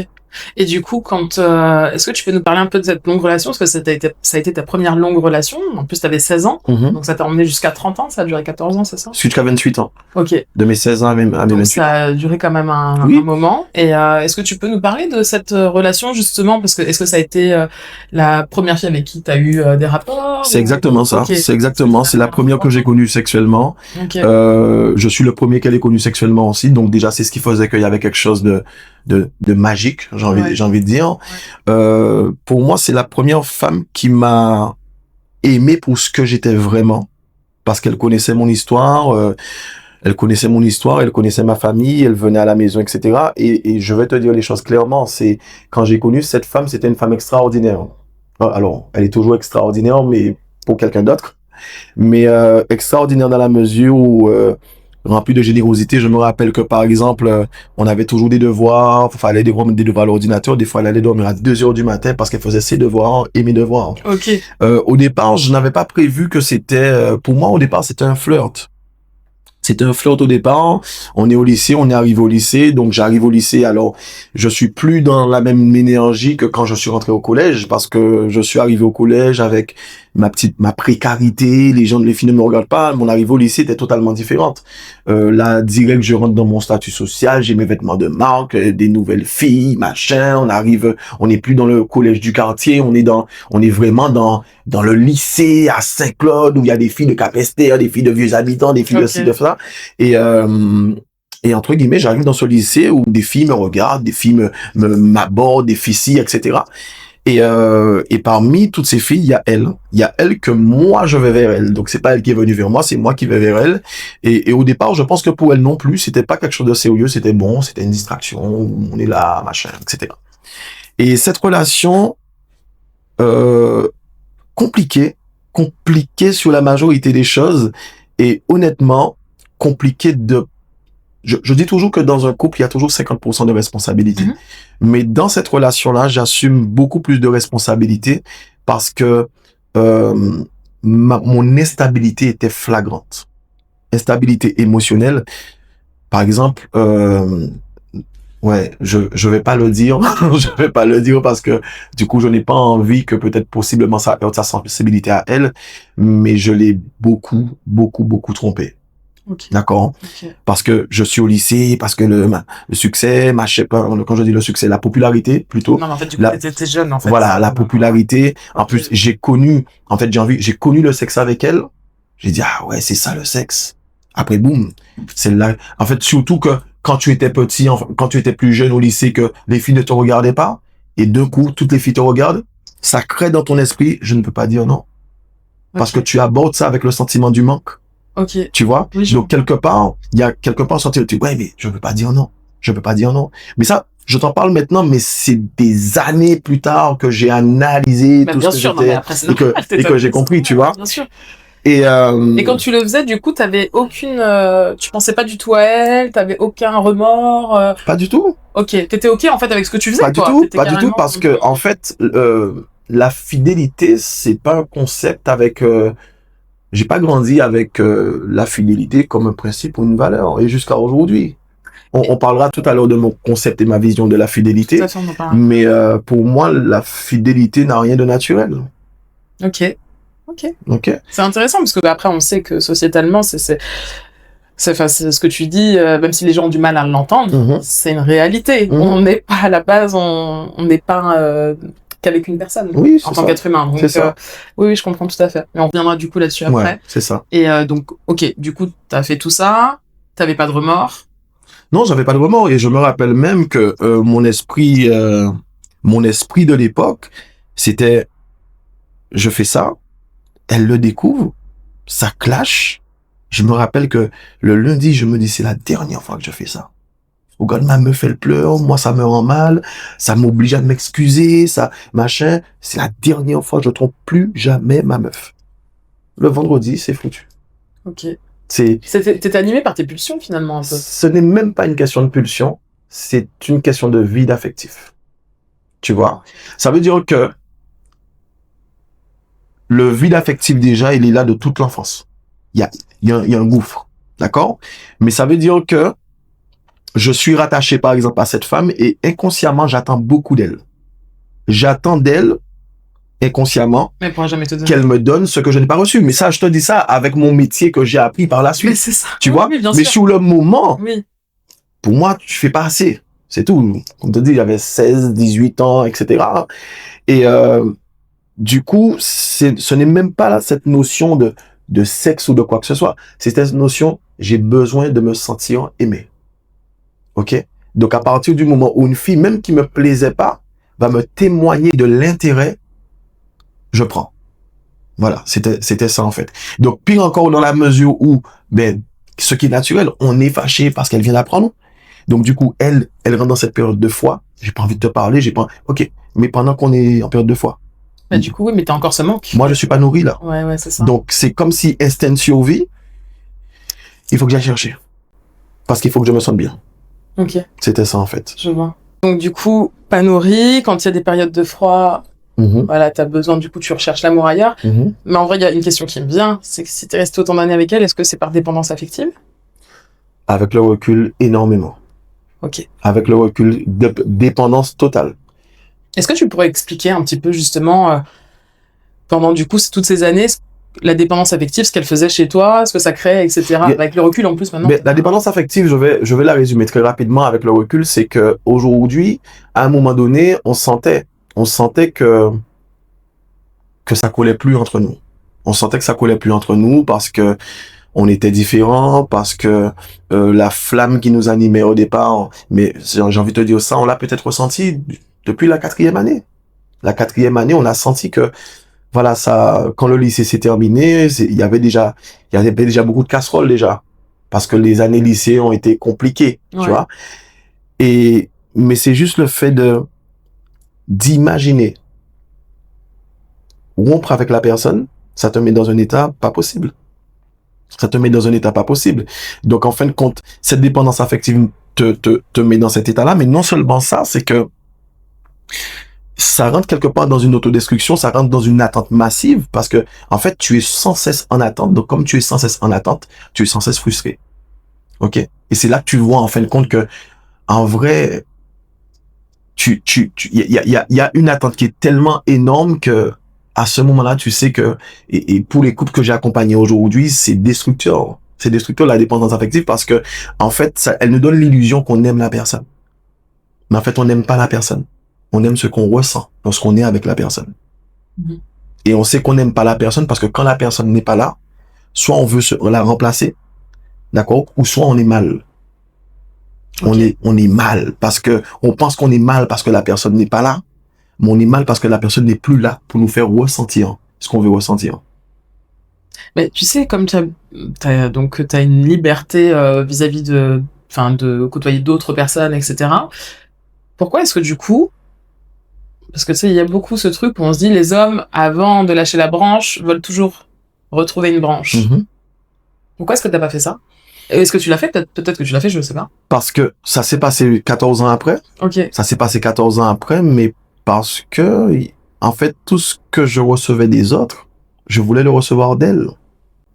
Et du coup, est-ce que tu peux nous parler un peu de cette longue relation? Parce que ça a été ta première longue relation. En plus, tu avais 16 ans. Donc, ça t'a emmené jusqu'à 30 ans. Ça a duré 14 ans, c'est ça? Jusqu'à 28 ans. Ok. De mes 16 ans à mes 28 ans. Donc, ça a duré quand même un moment. Et est-ce que tu peux nous parler de cette relation, justement? Parce que est-ce que ça a été la première fille avec qui tu as eu des rapports? C'est exactement ça. Okay. C'est exactement. C'est la première que j'ai connue sexuellement. Okay. Je suis le premier qu'elle ait connu sexuellement aussi. Donc déjà, c'est ce qui faisait qu'il y avait quelque chose de magique, j'ai envie de dire. Ouais. Pour moi, c'est la première femme qui m'a aimé pour ce que j'étais vraiment. Parce qu'elle connaissait mon histoire, elle connaissait ma famille, elle venait à la maison, etc. Et je vais te dire les choses clairement, c'est quand j'ai connu cette femme, c'était une femme extraordinaire. Alors, elle est toujours extraordinaire, mais pour quelqu'un d'autre. Mais extraordinaire dans la mesure où rempli de générosité. Je me rappelle que, par exemple, on avait toujours des devoirs, il fallait des devoirs à l'ordinateur. Des fois, elle allait dormir à 2 heures du matin parce qu'elle faisait ses devoirs et mes devoirs. Ok. Au départ, je n'avais pas prévu que c'était... pour moi, au départ, c'était un flirt. C'était un flirt au départ. On est au lycée, on est arrivé au lycée. Donc, j'arrive au lycée. Alors, je suis plus dans la même énergie que quand je suis rentré au collège parce que je suis arrivé au collège avec ma précarité. Les filles ne me regardent pas. Mon arrivée au lycée était totalement différente. Là, direct, je rentre dans mon statut social. J'ai mes vêtements de marque, des nouvelles filles, machin. On n'est plus dans le collège du quartier. On est vraiment dans le lycée à Saint-Claude où il y a des filles de Capesterre, des filles de vieux habitants, des filles de ci, de ça. Et entre guillemets, j'arrive dans ce lycée où des filles me regardent, des filles m'abordent, des filles ci, etc. Et parmi toutes ces filles, il y a elle que moi je vais vers elle. Donc c'est pas elle qui est venue vers moi, c'est moi qui vais vers elle. Et au départ, je pense que pour elle non plus, c'était pas quelque chose de sérieux, c'était bon, c'était une distraction, on est là, machin, etc. Et cette relation compliquée sur la majorité des choses, et honnêtement compliquée je dis toujours que dans un couple, il y a toujours 50% de responsabilité. Mais dans cette relation-là, j'assume beaucoup plus de responsabilité parce que mon instabilité était flagrante. Instabilité émotionnelle. Par exemple, je vais pas le dire. Je vais pas le dire parce que du coup, je n'ai pas envie que peut-être possiblement ça heurte sa sensibilité à elle. Mais je l'ai beaucoup trompée. Okay. D'accord. Okay. Parce que je suis au lycée, parce que le succès, quand je dis le succès, la popularité plutôt. Non, mais en fait, du coup, t'étais jeune, en fait. Voilà, la popularité. En plus, j'ai connu le sexe avec elle. J'ai dit, ah ouais, c'est ça le sexe. Après, boum. C'est là. En fait, surtout que quand tu étais petit, quand tu étais plus jeune au lycée, que les filles ne te regardaient pas, et d'un coup, toutes les filles te regardent, ça crée dans ton esprit, je ne peux pas dire non. Okay. Parce que tu abordes ça avec le sentiment du manque. Ok. Tu vois? Oui, donc, quelque part, il y a sorti le truc, ouais, mais je peux pas dire non. Mais ça, je t'en parle maintenant, mais c'est des années plus tard que j'ai analysé tout ce que j'étais, et que j'ai compris, tu vois? Bien sûr. Et quand tu le faisais, du coup, t'avais aucune, tu pensais pas du tout à elle, t'avais aucun remords. Pas du tout. Ok. T'étais ok, en fait, avec ce que tu faisais, pas du tout, parce que, en fait, la fidélité, c'est pas un concept avec, j'ai pas grandi avec la fidélité comme un principe ou une valeur. Et jusqu'à aujourd'hui, on parlera tout à l'heure de mon concept et ma vision de la fidélité. Tout à fait, on en parlera. Mais pour moi, la fidélité n'a rien de naturel. Ok. C'est intéressant parce que après, on sait que sociétalement, c'est ce que tu dis, même si les gens ont du mal à l'entendre, c'est une réalité. On n'est pas à la base, on n'est pas qu'avec une personne en tant qu'être humain. Donc, oui, je comprends tout à fait. Mais on reviendra du coup là-dessus après. Ouais, c'est ça. Et donc, ok, du coup, t'as fait tout ça, t'avais pas de remords? Non, j'avais pas de remords et je me rappelle même que mon esprit de l'époque, c'était, je fais ça, elle le découvre, ça clash. Je me rappelle que le lundi, je me dis, c'est la dernière fois que je fais ça. Regarde, ma meuf, elle pleure, moi, ça me rend mal, ça m'oblige à m'excuser, ça, machin. C'est la dernière fois, je trompe plus jamais ma meuf. le vendredi, c'est foutu. Ok. T'es animé par tes pulsions, finalement, un peu. Ce n'est même pas une question de pulsion, c'est une question de vide affectif. Tu vois? Ça veut dire que le vide affectif, déjà, il est là de toute l'enfance. Il y a un gouffre. D'accord? Mais ça veut dire que je suis rattaché, par exemple, à cette femme et inconsciemment, j'attends beaucoup d'elle. J'attends d'elle, inconsciemment, qu'elle me donne ce que je n'ai pas reçu. Mais ça, je te dis ça avec mon métier que j'ai appris par la suite. Mais c'est ça. Tu vois? Oui, mais sur le moment, oui. Pour moi, tu fais pas assez. C'est tout. Comme te dit, j'avais 16, 18 ans, etc. Et du coup, ce n'est même pas là, cette notion de sexe ou de quoi que ce soit. C'est cette notion, j'ai besoin de me sentir aimé. OK? Donc, à partir du moment où une fille, même qui me plaisait pas, va me témoigner de l'intérêt, je prends. Voilà, c'était ça en fait. Donc, pire encore dans la mesure où, ben, ce qui est naturel, on est fâché parce qu'elle vient d'apprendre. Donc, du coup, elle rentre dans cette période de foi. J'ai pas envie de te parler, OK, mais pendant qu'on est en période de foi. Bah, du coup, oui, mais t'as encore ce manque. Moi, je suis pas nourri, là. Ouais, c'est ça. Donc, c'est comme si instinct de survie, il faut que j'aille chercher. Parce qu'il faut que je me sente bien. Ok. C'était ça, en fait. Je vois. Donc, du coup, pas nourri, quand il y a des périodes de froid, voilà, t'as besoin, du coup, tu recherches l'amour ailleurs. Mais en vrai, il y a une question qui me vient, c'est que si t'es resté autant d'années avec elle, est-ce que c'est par dépendance affective? Avec le recul, énormément. Ok. Avec le recul, dépendance totale. Est-ce que tu pourrais expliquer un petit peu, justement, pendant, du coup, toutes ces années, la dépendance affective, ce qu'elle faisait chez toi, ce que ça crée, etc. Avec le recul, en plus, maintenant. Mais la dépendance affective, je vais la résumer très rapidement avec le recul, c'est que aujourd'hui, à un moment donné, on sentait que ça collait plus entre nous. On sentait que ça collait plus entre nous parce que on était différents, parce que la flamme qui nous animait au départ, mais j'ai envie de te dire ça, on l'a peut-être ressenti depuis la 4e année. La 4e année, on a senti que voilà, ça, quand le lycée s'est terminé, il y avait déjà beaucoup de casseroles déjà. Parce que les années lycée ont été compliquées, tu vois. Mais c'est juste le fait d'imaginer rompre avec la personne, ça te met dans un état pas possible. Ça te met dans un état pas possible. Donc, en fin de compte, cette dépendance affective te met dans cet état-là, mais non seulement ça, c'est que ça rentre quelque part dans une autodestruction, ça rentre dans une attente massive parce que, en fait, tu es sans cesse en attente. Donc, comme tu es sans cesse en attente, tu es sans cesse frustré. OK? Et c'est là que tu vois, en fin de compte, que, en vrai, il y a une attente qui est tellement énorme que, à ce moment-là, tu sais que, et pour les couples que j'ai accompagnés aujourd'hui, c'est destructeur. C'est destructeur, la dépendance affective, parce que, en fait, elle nous donne l'illusion qu'on aime la personne. Mais en fait, on n'aime pas la personne. On aime ce qu'on ressent lorsqu'on est avec la personne. Et on sait qu'on n'aime pas la personne parce que quand la personne n'est pas là, soit on veut la remplacer, d'accord, ou soit on est mal. Okay. On est mal parce que on pense qu'on est mal parce que la personne n'est pas là, mais on est mal parce que la personne n'est plus là pour nous faire ressentir ce qu'on veut ressentir. Mais tu sais, comme t'as une liberté vis-à-vis de côtoyer d'autres personnes, etc. Pourquoi est-ce que du coup, parce que tu sais, il y a beaucoup ce truc où on se dit les hommes, avant de lâcher la branche, veulent toujours retrouver une branche. Pourquoi est-ce que t'as pas fait ça? Est-ce que tu l'as fait? Peut-être que tu l'as fait, je ne sais pas. Parce que ça s'est passé 14 ans après. Ok. Ça s'est passé 14 ans après, mais parce que, en fait, tout ce que je recevais des autres, je voulais le recevoir d'elles.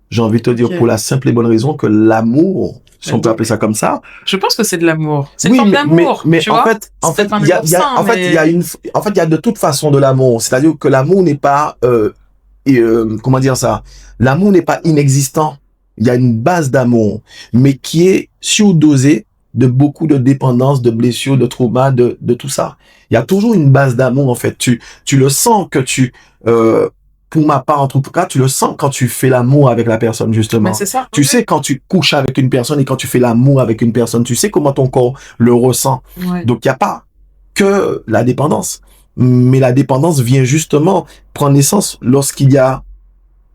J'ai envie de te dire pour la simple et bonne raison que l'amour, si on peut appeler ça comme ça. Je pense que c'est de l'amour. C'est une forme d'amour. Mais en fait, il y a de toute façon de l'amour. C'est-à-dire que l'amour n'est pas, comment dire ça? L'amour n'est pas inexistant. Il y a une base d'amour, mais qui est surdosée de beaucoup de dépendance, de blessures, de traumas, de tout ça. Il y a toujours une base d'amour, en fait. Tu le sens que pour ma part, en tout cas, tu le sens quand tu fais l'amour avec la personne, justement. Mais c'est ça. Tu sais quand tu couches avec une personne et quand tu fais l'amour avec une personne, tu sais comment ton corps le ressent. Ouais. Donc, il n'y a pas que la dépendance. Mais la dépendance vient justement prendre naissance lorsqu'il y a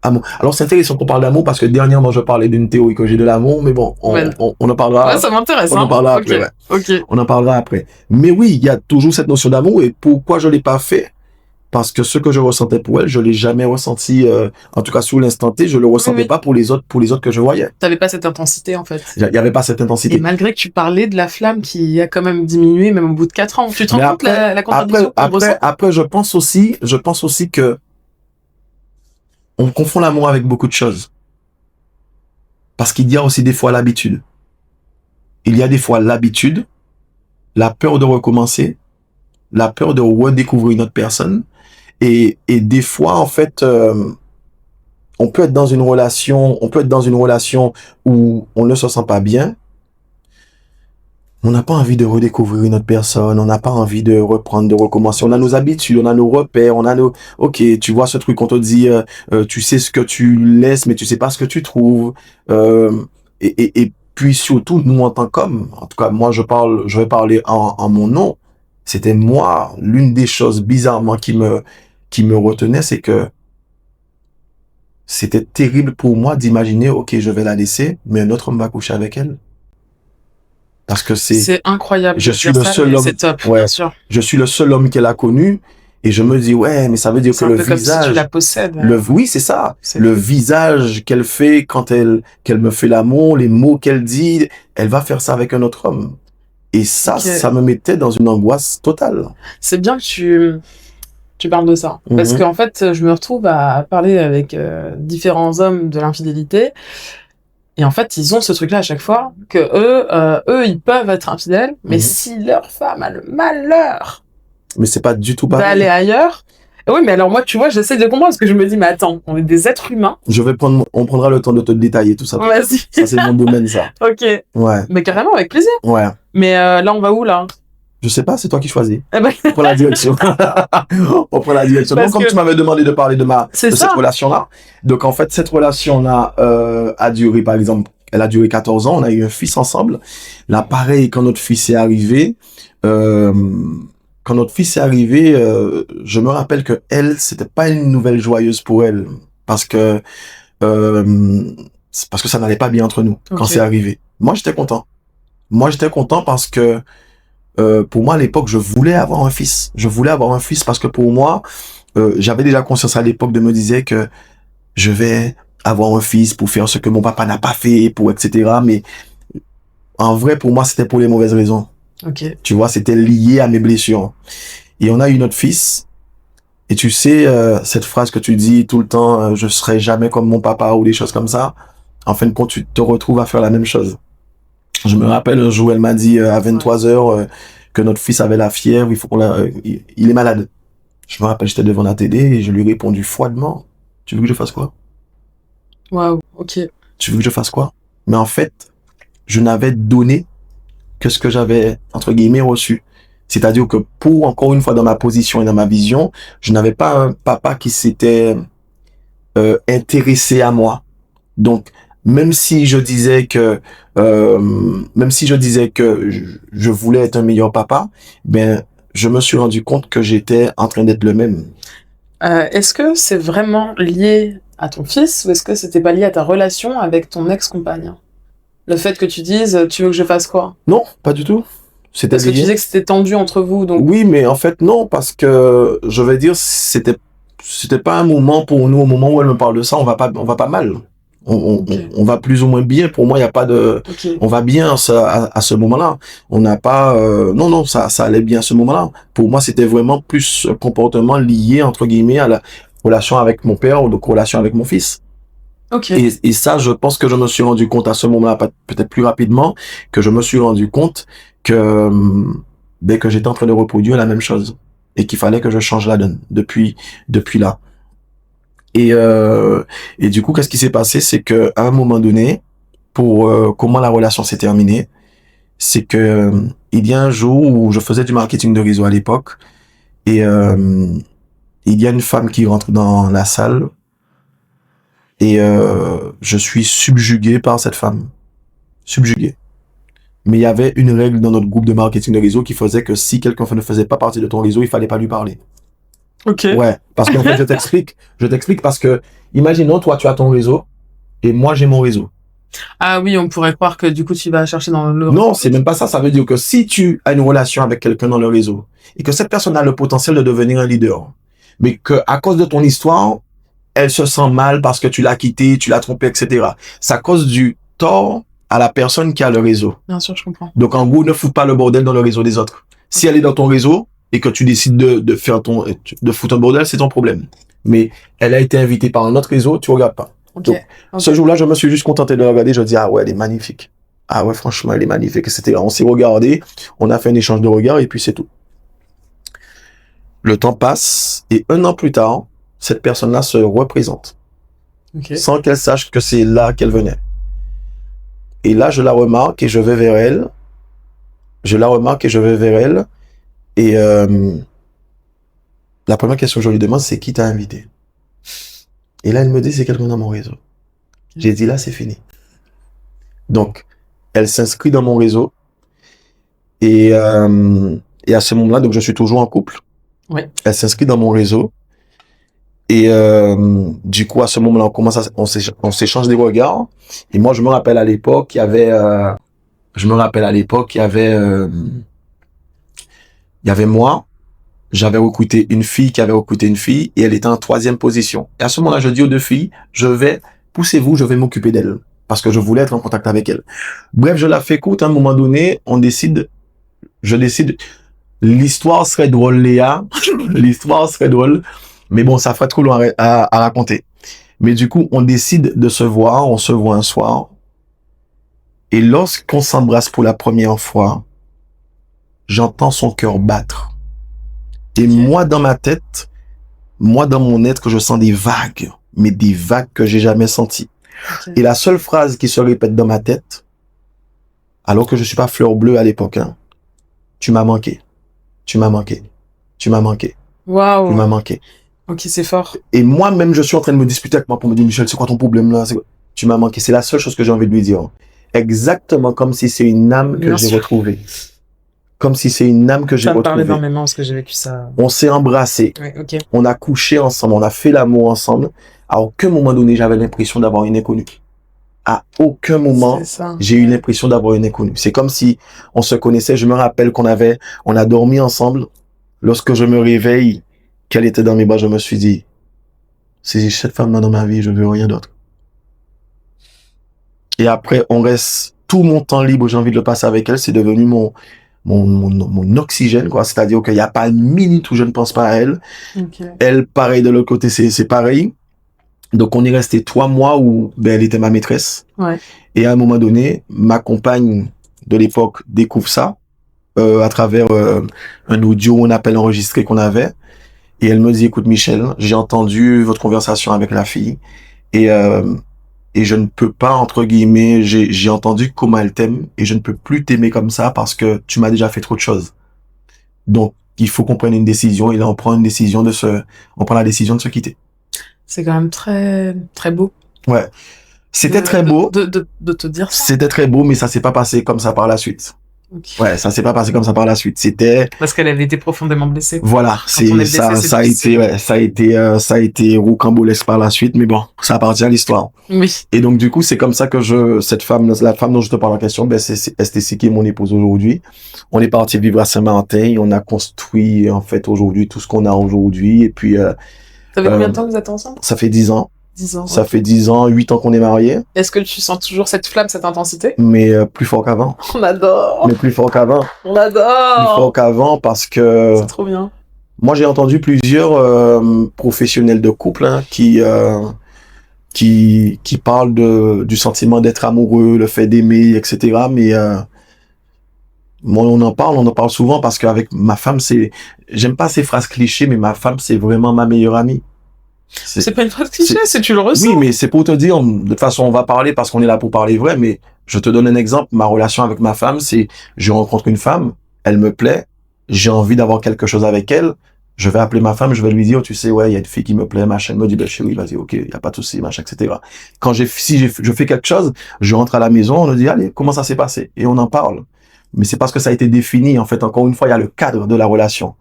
amour. Alors, c'est intéressant qu'on parle d'amour parce que dernièrement, je parlais d'une théorie que j'ai de l'amour, mais bon, on en parlera. Ouais, ça m'intéresse. On en parlera après. Ouais. On en parlera après. Mais oui, il y a toujours cette notion d'amour et pourquoi je l'ai pas fait? parce que ce que je ressentais pour elle, je l'ai jamais ressenti, en tout cas sur l'instant T, je le ressentais pas pour les autres que je voyais. T'avais pas cette intensité, en fait. Il y avait pas cette intensité. Et malgré que tu parlais de la flamme qui a quand même diminué, même au bout de 4 ans. Tu te rends compte la contradiction qu'on ressent? Après, je pense aussi que on confond l'amour avec beaucoup de choses. Parce qu'il y a aussi des fois l'habitude. Il y a des fois l'habitude, la peur de recommencer, la peur de redécouvrir une autre personne. Et des fois, en fait, on peut être dans une relation où on ne se sent pas bien. On n'a pas envie de redécouvrir une autre personne, on n'a pas envie de reprendre, de recommencer. On a nos habitudes, on a nos repères, on a nos... Ok, tu vois ce truc, on te dit, tu sais ce que tu laisses, mais tu sais pas ce que tu trouves. Et puis surtout, nous en tant qu'hommes, en tout cas, moi je vais parler en mon nom. C'était moi, l'une des choses bizarrement qui me retenait, c'est que c'était terrible pour moi d'imaginer, ok, je vais la laisser, mais un autre homme va coucher avec elle. Parce que c'est incroyable. Je suis le seul homme. C'est top, ouais, bien sûr. Je suis le seul homme qu'elle a connu. Et je me dis, ouais, mais ça veut dire que le visage. Comme si tu la possèdes. Oui, c'est ça. Le visage qu'elle fait quand qu'elle me fait l'amour, les mots qu'elle dit, elle va faire ça avec un autre homme. Et ça, ça me mettait dans une angoisse totale. C'est bien que tu parles de ça. Parce qu'en fait, je me retrouve à parler avec différents hommes de l'infidélité. Et en fait, ils ont ce truc-là à chaque fois, que eux, ils peuvent être infidèles, mais si leur femme a le malheur... Mais c'est pas du tout pareil. D'aller ailleurs. Oui, mais alors moi, tu vois, j'essaie de comprendre, parce que je me dis, mais attends, on est des êtres humains. On prendra le temps de te détailler tout ça. Vas-y. Ça, c'est mon domaine, ça. Ok. Ouais. Mais carrément, avec plaisir. Ouais. Mais là, on va où, là? Je sais pas, c'est toi qui choisis. Eh ben... On prend la direction. On prend la direction. Donc, comme tu m'avais demandé de parler de cette relation-là. Donc, en fait, cette relation-là a duré, par exemple, elle a duré 14 ans. On a eu un fils ensemble. Là, pareil, quand notre fils est arrivé, je me rappelle que elle, c'était pas une nouvelle joyeuse pour elle. Parce que ça n'allait pas bien entre nous quand c'est arrivé. Moi, j'étais content. Parce que pour moi, à l'époque, je voulais avoir un fils. Parce que pour moi, j'avais déjà conscience à l'époque de me dire que je vais avoir un fils pour faire ce que mon papa n'a pas fait, etc. Mais en vrai, pour moi, c'était pour les mauvaises raisons. Okay. Tu vois, c'était lié à mes blessures. Et on a eu notre fils. Et tu sais, cette phrase que tu dis tout le temps, je serai jamais comme mon papa ou des choses comme ça. En fin de compte, tu te retrouves à faire la même chose. Je me rappelle un jour, elle m'a dit à 23h que notre fils avait la fièvre, il est malade. Je me rappelle, j'étais devant la télé et je lui ai répondu froidement. Tu veux que je fasse quoi? Waouh, ok. Tu veux que je fasse quoi? Mais en fait, je n'avais donné que ce que j'avais, entre guillemets, reçu. C'est-à-dire que encore une fois, dans ma position et dans ma vision, je n'avais pas un papa qui s'était intéressé à moi. Donc, même si je disais que je voulais être un meilleur papa, ben je me suis rendu compte que j'étais en train d'être le même. Est-ce que c'est vraiment lié à ton fils ou est-ce que c'était pas lié à ta relation avec ton ex-compagne? Le fait que tu dises, tu veux que je fasse quoi? Non, pas du tout. Parce que tu disais que c'était tendu entre vous, donc. Oui, mais en fait non, parce que je vais dire c'était pas un moment pour nous. Au moment où elle me parle de ça, on va pas mal. On va plus ou moins bien. Pour moi, il y a pas de. On va bien à ce moment-là. On n'a pas. Non, ça allait bien à ce moment-là. Pour moi, c'était vraiment plus un comportement lié entre guillemets à la relation avec mon père ou donc relation avec mon fils. Okay. Et ça, je pense que je me suis rendu compte à ce moment-là, peut-être plus rapidement, que je me suis rendu compte que j'étais en train de reproduire la même chose et qu'il fallait que je change la donne depuis là. Et du coup, qu'est-ce qui s'est passé, c'est que à un moment donné, pour comment la relation s'est terminée, c'est que il y a un jour où je faisais du marketing de réseau à l'époque et il y a une femme qui rentre dans la salle et je suis subjugué par cette femme. Subjugué. Mais il y avait une règle dans notre groupe de marketing de réseau qui faisait que si quelqu'un ne faisait pas partie de ton réseau, il fallait pas lui parler. Ok. Ouais, parce qu'en fait, je t'explique parce que, imaginons, toi, tu as ton réseau et moi, j'ai mon réseau. Ah oui, on pourrait croire que du coup, tu vas chercher dans le... Non, c'est même pas ça. Ça veut dire que si tu as une relation avec quelqu'un dans le réseau et que cette personne a le potentiel de devenir un leader, mais que à cause de ton histoire, elle se sent mal parce que tu l'as quitté, tu l'as trompé, etc. Ça cause du tort à la personne qui a le réseau. Bien sûr, je comprends. Donc, en gros, ne fous pas le bordel dans le réseau des autres. Si elle est dans ton réseau et que tu décides de foutre un bordel, c'est ton problème. Mais elle a été invitée par un autre réseau, tu regardes pas. Okay. Donc, ce jour-là, je me suis juste contenté de la regarder. Je dis, ah ouais, elle est magnifique. Ah ouais, franchement, elle est magnifique. On s'est regardé, on a fait un échange de regards et puis c'est tout. Le temps passe et 1 an plus tard, cette personne-là se représente. Sans qu'elle sache que c'est là qu'elle venait. Et là, je la remarque et je vais vers elle. Et la première question que je lui demande, c'est qui t'a invité? Et là, elle me dit, c'est quelqu'un dans mon réseau. J'ai dit, là, c'est fini. Donc, elle s'inscrit dans mon réseau. Et à ce moment-là, donc je suis toujours en couple. Oui. Elle s'inscrit dans mon réseau. Et du coup, à ce moment-là, on s'échange des regards. Et moi, je me rappelle à l'époque, il y avait moi, j'avais recruté une fille qui avait recruté une fille et elle était en 3e position. Et à ce moment-là, je dis aux 2 filles, poussez-vous, je vais m'occuper d'elle. Parce que je voulais être en contact avec elle. Bref, je la fais courte, à un moment donné, je décide, l'histoire serait drôle, Léa, l'histoire serait drôle, mais bon, ça ferait trop long à raconter. Mais du coup, on décide de se voir, on se voit un soir, et lorsqu'on s'embrasse pour la première fois, j'entends son cœur battre. Et moi, dans ma tête, moi, dans mon être, je sens des vagues, mais des vagues que j'ai jamais senties. Et la seule phrase qui se répète dans ma tête, alors que je suis pas fleur bleue à l'époque, hein, tu m'as manqué, tu m'as manqué, tu m'as manqué, waouh, tu m'as manqué. Ok, c'est fort. Et moi-même, je suis en train de me disputer avec moi pour me dire, Michel, c'est quoi ton problème là? Tu m'as manqué. C'est la seule chose que j'ai envie de lui dire. Exactement comme si c'est une âme que j'ai retrouvée. Comme si c'est une âme que j'ai retrouvée. Ça me parle énormément parce que j'ai vécu ça. On s'est embrassés. Oui, ok. On a couché ensemble. On a fait l'amour ensemble. À aucun moment donné, j'avais l'impression d'avoir une inconnue. À aucun moment, j'ai eu l'impression d'avoir une inconnue. C'est comme si on se connaissait. Je me rappelle on a dormi ensemble. Lorsque je me réveille, qu'elle était dans mes bras, je me suis dit, c'est cette femme-là dans ma vie, je veux rien d'autre. Et après, on reste tout mon temps libre, j'ai envie de le passer avec elle. C'est devenu mon oxygène, quoi. C'est-à-dire qu'il n'y a pas une minute où je ne pense pas à elle. Okay. Elle, pareil, de l'autre côté, c'est pareil. Donc, on est resté 3 mois où, elle était ma maîtresse. Ouais. Et à un moment donné, ma compagne de l'époque découvre ça, à travers, un audio, un appel enregistré qu'on avait. Et elle me dit, écoute, Michel, j'ai entendu votre conversation avec la fille. Et je ne peux pas, entre guillemets, j'ai entendu comment elle t'aime et je ne peux plus t'aimer comme ça parce que tu m'as déjà fait trop de choses. Donc, il faut qu'on prenne une décision et là, on prend la décision de se quitter. C'est quand même très, très beau. Ouais. C'était très beau. De te dire ça. C'était très beau, mais ça s'est pas passé comme ça par la suite. Okay. Ouais, ça s'est pas passé comme ça par la suite. C'était parce qu'elle avait été profondément blessée. Voilà, ça a été rocambolesque par la suite, mais bon, ça appartient à l'histoire. Oui. Et donc du coup, c'est comme ça que la femme dont je te parle en question, c'est STC qui est mon épouse aujourd'hui. On est parti vivre à Saint-Martin, on a construit en fait aujourd'hui tout ce qu'on a aujourd'hui et puis ça fait combien de temps que vous êtes ensemble? Ça fait 10 ans. 10 ans. Ça fait 10 ans, 8 ans qu'on est mariés. Est-ce que tu sens toujours cette flamme, cette intensité? Mais plus fort qu'avant. On adore. Mais plus fort qu'avant. On adore. Plus fort qu'avant parce que... C'est trop bien. Moi, j'ai entendu plusieurs professionnels de couple qui parlent du sentiment d'être amoureux, le fait d'aimer, etc. Mais moi, on en parle souvent parce qu'avec ma femme, j'aime pas ces phrases clichés, mais ma femme, c'est vraiment ma meilleure amie. C'est pas une phrase cliché, tu le ressens. Oui, mais c'est pour te dire, de toute façon, on va parler parce qu'on est là pour parler vrai, mais je te donne un exemple. Ma relation avec ma femme, c'est, je rencontre une femme, elle me plaît, j'ai envie d'avoir quelque chose avec elle, je vais appeler ma femme, je vais lui dire, tu sais, ouais, il y a une fille qui me plaît, machin, elle me dit, ben, chérie, vas-y, ok, y a pas de souci, machin, etc. Si je fais quelque chose, je rentre à la maison, on me dit, allez, comment ça s'est passé? Et on en parle. Mais c'est parce que ça a été défini, en fait, encore une fois, il y a le cadre de la relation.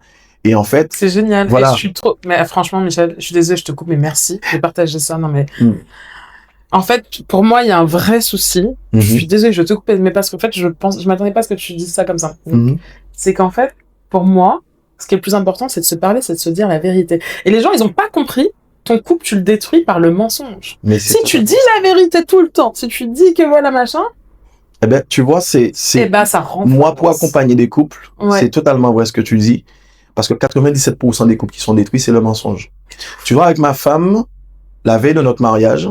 Et en fait, c'est génial. Voilà. Et je suis trop, mais franchement, Michel, je suis désolée, je te coupe, mais merci de partager ça. Non, mais, en fait, pour moi, il y a un vrai souci. Je suis désolée, je te coupe, mais parce qu'en fait, je m'attendais pas à ce que tu dises ça comme ça. C'est qu'en fait, pour moi, ce qui est le plus important, c'est de se parler, c'est de se dire la vérité. Et les gens, ils ont pas compris. Ton couple, tu le détruis par le mensonge. Mais si tu dis la vérité tout le temps, si tu dis que voilà machin, eh ben, tu vois, ça rend. Moi, pour accompagner des couples, c'est totalement vrai ce que tu dis. Parce que 97% des couples qui sont détruits, c'est le mensonge. Tu vois, avec ma femme, la veille de notre mariage,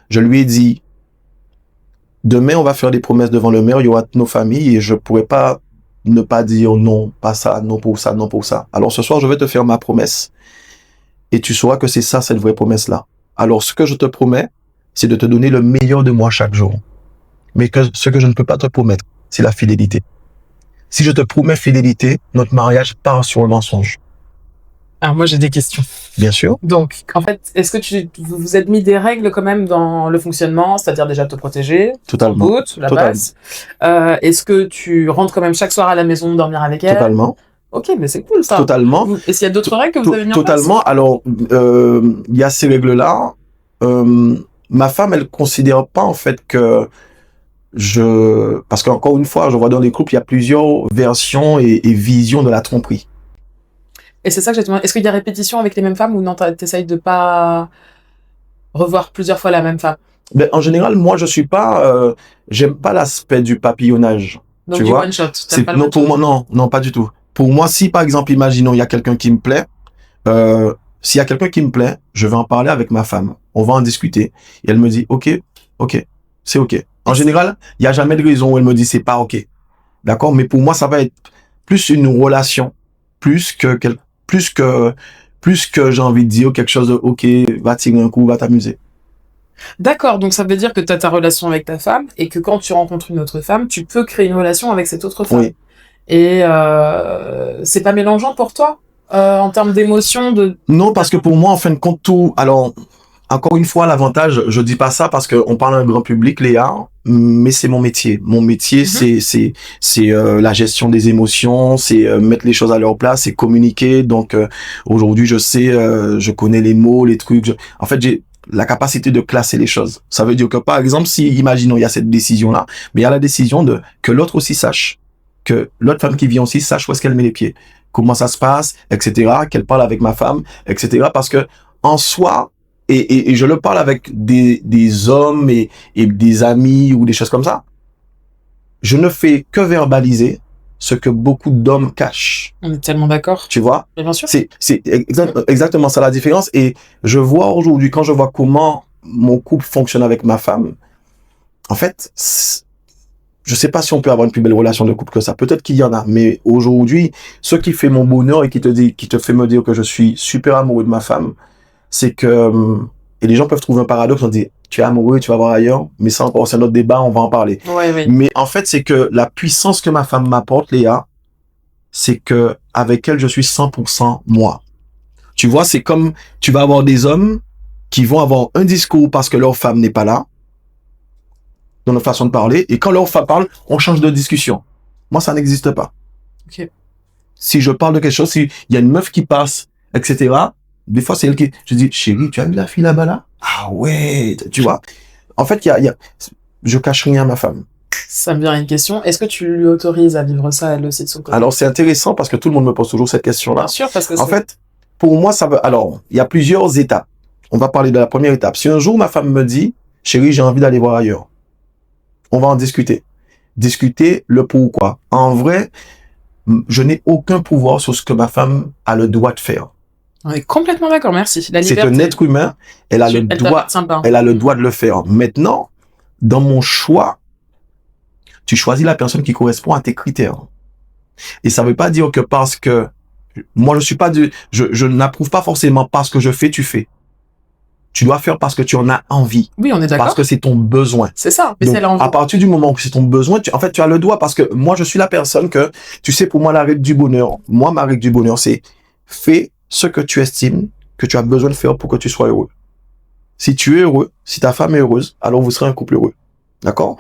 je lui ai dit, demain, on va faire des promesses devant le maire, il y aura nos familles et je pourrais pas ne pas dire non, pas ça, non pour ça, non pour ça. Alors ce soir, je vais te faire ma promesse et tu sauras que c'est ça, cette vraie promesse-là. Alors ce que je te promets, c'est de te donner le meilleur de moi chaque jour. Mais ce que je ne peux pas te promettre, c'est la fidélité. Si je te promets fidélité, notre mariage part sur un mensonge. Alors moi, j'ai des questions. Bien sûr. Donc, en fait, est-ce que vous vous êtes mis des règles quand même dans le fonctionnement, c'est-à-dire déjà te protéger, totalement, doute, la base. Est-ce que tu rentres quand même chaque soir à la maison dormir avec elle? Totalement. Ok, mais c'est cool ça. Totalement. Est-ce qu'il y a d'autres règles que vous avez mis en place? Totalement. Alors, il y a ces règles-là. Ma femme, elle considère pas en fait que parce qu'encore une fois, je vois dans les couples, il y a plusieurs versions et visions de la tromperie. Et c'est ça que j'ai demandé. Est-ce qu'il y a répétition avec les mêmes femmes ou non, t'essayes de pas revoir plusieurs fois la même femme? Ben, en général, moi, je suis pas, j'aime pas l'aspect du papillonnage. Donc tu du vois? one shot. Non, pour moi, non, pas du tout. Pour moi, si par exemple, imaginons, il y a quelqu'un qui me plaît, s'il y a quelqu'un qui me plaît, je vais en parler avec ma femme. On va en discuter. Et elle me dit, ok, c'est ok. En général, il y a jamais de raison où elle me dit c'est pas ok. D'accord? Mais pour moi, ça va être plus une relation, plus que j'ai envie de dire quelque chose de ok, va tirer un coup, va t'amuser. D'accord, donc ça veut dire que tu as ta relation avec ta femme et que quand tu rencontres une autre femme, tu peux créer une relation avec cette autre femme. Oui. Et c'est pas mélangeant pour toi en termes d'émotions Non, parce que pour moi, en fin de compte, tout... Alors, encore une fois, l'avantage, je dis pas ça parce qu'on parle à un grand public, Léa, mais c'est mon métier. Mon métier, c'est la gestion des émotions, c'est mettre les choses à leur place, c'est communiquer. Donc, aujourd'hui, je sais, je connais les mots, les trucs. En fait, j'ai la capacité de classer les choses. Ça veut dire que, par exemple, si, imaginons, il y a cette décision-là, mais il y a la décision que l'autre aussi sache, que l'autre femme qui vient aussi sache où est-ce qu'elle met les pieds, comment ça se passe, etc., qu'elle parle avec ma femme, etc., parce que, en soi, et je le parle avec des hommes et des amis ou des choses comme ça, je ne fais que verbaliser ce que beaucoup d'hommes cachent. On est tellement d'accord. Tu vois? Mais bien sûr. C'est exactement ça la différence. Et je vois aujourd'hui, quand je vois comment mon couple fonctionne avec ma femme, en fait, je sais pas si on peut avoir une plus belle relation de couple que ça. Peut-être qu'il y en a, mais aujourd'hui, ce qui fait mon bonheur et qui te fait me dire que je suis super amoureux de ma femme, c'est que, et les gens peuvent trouver un paradoxe, on dit, tu es amoureux, tu vas voir ailleurs, mais ça encore, c'est notre débat, on va en parler. Oui. Mais en fait, c'est que la puissance que ma femme m'apporte, Léa, c'est que avec elle, je suis 100% moi. Tu vois, c'est comme, tu vas avoir des hommes qui vont avoir un discours parce que leur femme n'est pas là, dans notre façon de parler, et quand leur femme parle, on change de discussion. Moi, ça n'existe pas. Okay. Si je parle de quelque chose, s'il y a une meuf qui passe, etc., des fois, c'est elle qui... Je dis, chérie, tu as vu la fille là-bas, là? Ah ouais, tu vois. En fait, je cache rien à ma femme. Ça me vient une question. Est-ce que tu lui autorises à vivre ça, elle aussi, de son côté? Alors, c'est intéressant parce que tout le monde me pose toujours cette question-là. Bien sûr, parce que en fait, pour moi, ça veut... Alors, il y a plusieurs étapes. On va parler de la première étape. Si un jour, ma femme me dit, chérie, j'ai envie d'aller voir ailleurs, on va en discuter. Discuter le pourquoi. En vrai, je n'ai aucun pouvoir sur ce que ma femme a le droit de faire. On est complètement d'accord, merci. C'est un être humain, elle a le droit de le faire. Maintenant, dans mon choix, tu choisis la personne qui correspond à tes critères. Et ça veut pas dire que parce que moi je n'approuve pas forcément parce que je fais, tu fais. Tu dois faire parce que tu en as envie. Oui, on est d'accord. Parce que c'est ton besoin. C'est ça, mais donc, c'est l'envie. À partir du moment où c'est ton besoin, tu as le droit parce que moi je suis la personne que, tu sais, pour moi la règle du bonheur, ma règle du bonheur, c'est fais ce que tu estimes que tu as besoin de faire pour que tu sois heureux. Si tu es heureux, si ta femme est heureuse, alors vous serez un couple heureux. D'accord?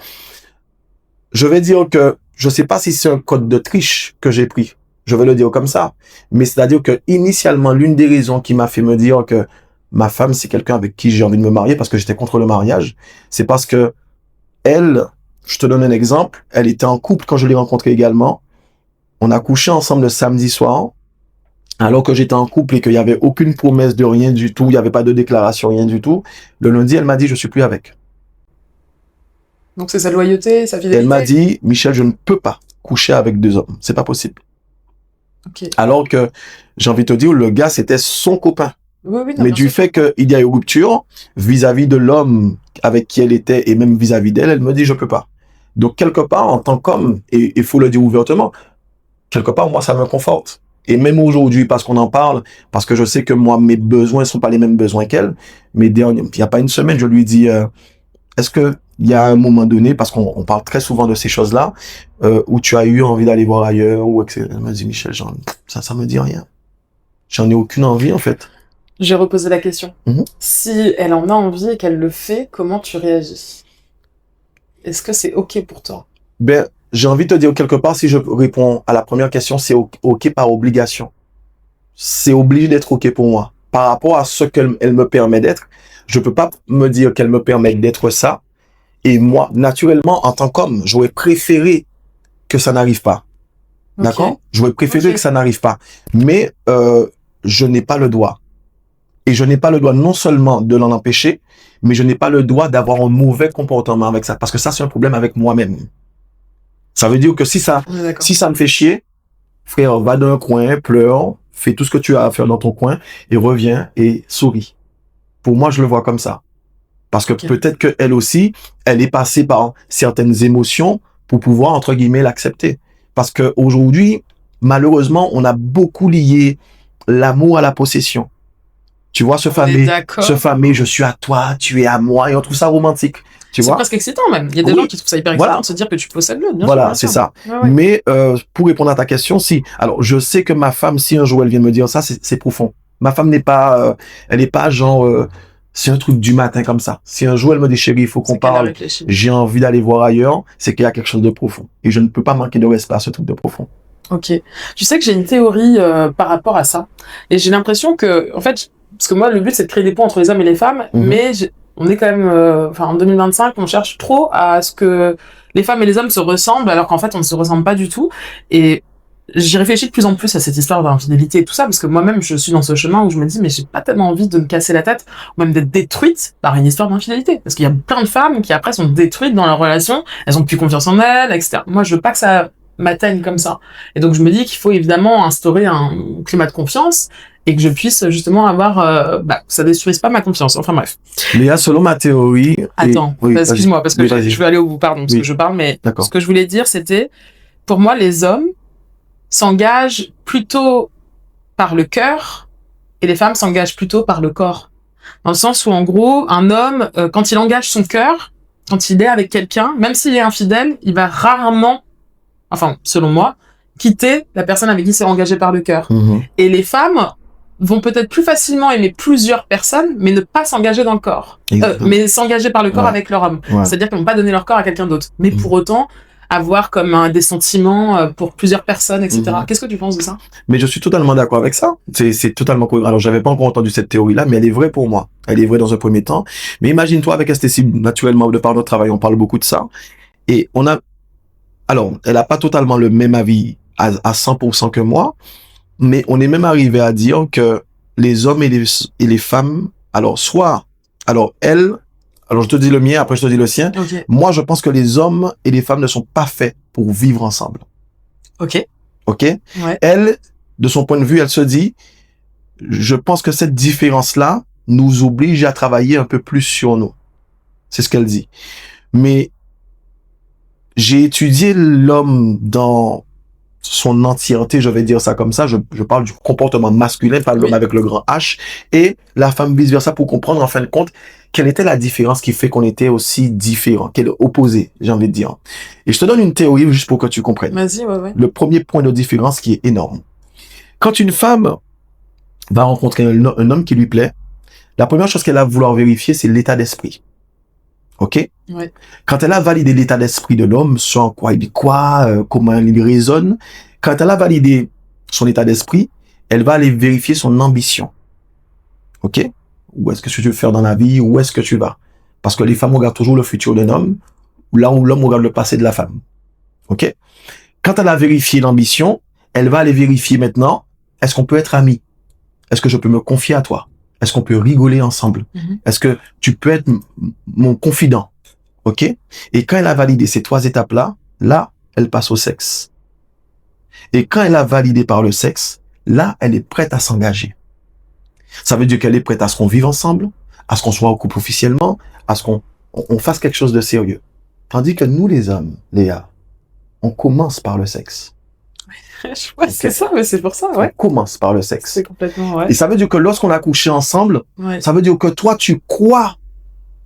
Je vais dire que, je sais pas si c'est un code de triche que j'ai pris. Je vais le dire comme ça. Mais c'est-à-dire que, initialement, l'une des raisons qui m'a fait me dire que ma femme, c'est quelqu'un avec qui j'ai envie de me marier parce que j'étais contre le mariage, c'est parce que elle, je te donne un exemple, elle était en couple quand je l'ai rencontrée également. On a couché ensemble le samedi soir. alors que j'étais en couple et qu'il y avait aucune promesse de rien du tout, il y avait pas de déclaration, rien du tout. Le lundi, elle m'a dit, je suis plus avec. Donc c'est sa loyauté, sa fidélité. Elle m'a dit, Michel, je ne peux pas coucher avec 2 hommes. C'est pas possible. Okay. Alors que, j'ai envie de te dire, le gars, c'était son copain. Oui, mais du fait qu'il y a eu rupture vis-à-vis de l'homme avec qui elle était et même vis-à-vis d'elle, elle me dit, je peux pas. Donc, quelque part, en tant qu'homme, et il faut le dire ouvertement, quelque part, moi, ça me conforte. Et même aujourd'hui, parce qu'on en parle, parce que je sais que moi, mes besoins sont pas les mêmes besoins qu'elle, mais il y a pas une semaine, je lui dis, est-ce que il y a un moment donné, parce qu'on parle très souvent de ces choses-là, où tu as eu envie d'aller voir ailleurs, ou etc. Elle me dit, Michel, ça me dit rien. J'en ai aucune envie, en fait. J'ai reposé la question. Si elle en a envie et qu'elle le fait, comment tu réagis? Est-ce que c'est OK pour toi? Ben, j'ai envie de te dire quelque part, si je réponds à la première question, c'est OK par obligation. C'est obligé d'être OK pour moi. Par rapport à ce qu'elle me permet d'être, je peux pas me dire qu'elle me permet d'être ça. Et moi, naturellement, en tant qu'homme, j'aurais préféré que ça n'arrive pas. Okay. D'accord? J'aurais préféré que ça n'arrive pas. Mais je n'ai pas le droit. Et je n'ai pas le droit non seulement de l'en empêcher, mais je n'ai pas le droit d'avoir un mauvais comportement avec ça. Parce que ça, c'est un problème avec moi-même. Ça veut dire que si ça me fait chier, frère, va dans un coin, pleure, fais tout ce que tu as à faire dans ton coin et reviens et souris. Pour moi, je le vois comme ça. Parce que peut-être qu'elle aussi, elle est passée par certaines émotions pour pouvoir, entre guillemets, l'accepter. Parce que aujourd'hui, malheureusement, on a beaucoup lié l'amour à la possession. Tu vois, ce fameux, je suis à toi, tu es à moi, et on trouve ça romantique. Tu vois? C'est presque excitant même. Il y a des gens qui trouvent ça hyper excitant de se dire que tu possèdes l'autre. Voilà, c'est ça. Ouais. Mais pour répondre à ta question, si, alors je sais que ma femme, si un jour elle vient me dire ça, c'est profond. Ma femme n'est pas, elle n'est pas genre, c'est un truc du matin comme ça. Si un jour elle me dit chérie, il faut qu'on parle, j'ai envie d'aller voir ailleurs, c'est qu'il y a quelque chose de profond. Et je ne peux pas manquer de respect à ce truc de profond. Ok. Tu sais que j'ai une théorie par rapport à ça, et j'ai l'impression que, en fait, parce que moi, le but, c'est de créer des ponts entre les hommes et les femmes, mais on est quand même, en 2025, on cherche trop à ce que les femmes et les hommes se ressemblent, alors qu'en fait, on ne se ressemble pas du tout. Et j'y réfléchis de plus en plus à cette histoire d'infidélité et tout ça, parce que moi-même, je suis dans ce chemin où je me dis, mais j'ai pas tellement envie de me casser la tête, ou même d'être détruite par une histoire d'infidélité. Parce qu'il y a plein de femmes qui, après, sont détruites dans leur relation, elles ont plus confiance en elles, etc. Moi, je veux pas que ça m'atteigne comme ça. Et donc, je me dis qu'il faut évidemment instaurer un climat de confiance, et que je puisse justement avoir, ça détruise pas ma confiance. Enfin bref. Léa, selon ma théorie. Attends, excuse-moi, parce que je vais aller au bout, pardon, parce que je parle, mais ce que je voulais dire, c'était, pour moi, les hommes s'engagent plutôt par le cœur et les femmes s'engagent plutôt par le corps. Dans le sens où, en gros, un homme, quand il engage son cœur, quand il est avec quelqu'un, même s'il est infidèle, il va rarement, enfin, selon moi, quitter la personne avec qui il s'est engagé par le cœur. Et les femmes vont peut-être plus facilement aimer plusieurs personnes, mais ne pas s'engager dans le corps. Mais s'engager par le corps avec leur homme. C'est-à-dire qu'ils vont pas donner leur corps à quelqu'un d'autre. Mais pour autant, avoir comme des sentiments pour plusieurs personnes, etc. Qu'est-ce que tu penses de ça? Mais je suis totalement d'accord avec ça. C'est totalement cohérent. Alors, j'avais pas encore entendu cette théorie-là, mais elle est vraie pour moi. Elle est vraie dans un premier temps. Mais imagine-toi avec Estécie, naturellement, de par notre travail, on parle beaucoup de ça. Et alors, elle a pas totalement le même avis à 100% que moi, mais on est même arrivé à dire que les hommes et les femmes, alors je te dis le mien, après je te dis le sien. Moi, je pense que les hommes et les femmes ne sont pas faits pour vivre ensemble. Ok. Ouais. Elle, de son point de vue, elle se dit, je pense que cette différence-là nous oblige à travailler un peu plus sur nous. C'est ce qu'elle dit. Mais j'ai étudié l'homme dans son entièreté, je vais dire ça comme ça, je parle du comportement masculin, pas l'homme avec le grand H, et la femme vice-versa, pour comprendre en fin de compte quelle était la différence qui fait qu'on était aussi différents, quel est opposé, j'ai envie de dire. Et je te donne une théorie juste pour que tu comprennes. Vas-y, ouais. Le premier point de différence qui est énorme. Quand une femme va rencontrer un homme qui lui plaît, la première chose qu'elle va vouloir vérifier, c'est l'état d'esprit. Ok? Ouais. Quand elle a validé l'état d'esprit de l'homme, sur quoi il dit comment il raisonne, quand elle a validé son état d'esprit, elle va aller vérifier son ambition. Ok? Où est-ce que tu veux faire dans la vie? Où est-ce que tu vas? Parce que les femmes regardent toujours le futur d'un homme, là où l'homme regarde le passé de la femme. Ok? Quand elle a vérifié l'ambition, elle va aller vérifier maintenant est-ce qu'on peut être amis? Est-ce que je peux me confier à toi? Est-ce qu'on peut rigoler ensemble? Est-ce que tu peux être mon confident? OK? Et quand elle a validé ces 3 étapes-là, là, elle passe au sexe. Et quand elle a validé par le sexe, là, elle est prête à s'engager. Ça veut dire qu'elle est prête à ce qu'on vive ensemble, à ce qu'on soit au couple officiellement, à ce qu'on fasse quelque chose de sérieux. Tandis que nous, les hommes, Léa, on commence par le sexe. Ouais, c'est ça, mais c'est pour ça, ouais. On commence par le sexe. C'est complètement, ouais. Et ça veut dire que lorsqu'on a couché ensemble, ouais. Ça veut dire que toi, tu crois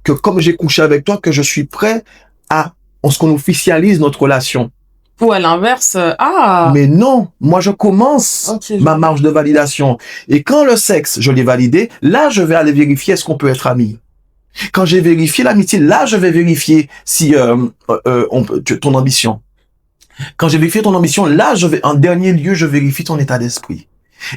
que comme j'ai couché avec toi, que je suis prêt à ce qu'on officialise notre relation. Ou à l'inverse, Mais non, moi je commence ma marge de validation. Et quand le sexe, je l'ai validé, là je vais aller vérifier est-ce qu'on peut être amis. Quand j'ai vérifié l'amitié, là je vais vérifier si ton ambition. Quand j'ai vérifié ton ambition, là en dernier lieu, je vérifie ton état d'esprit.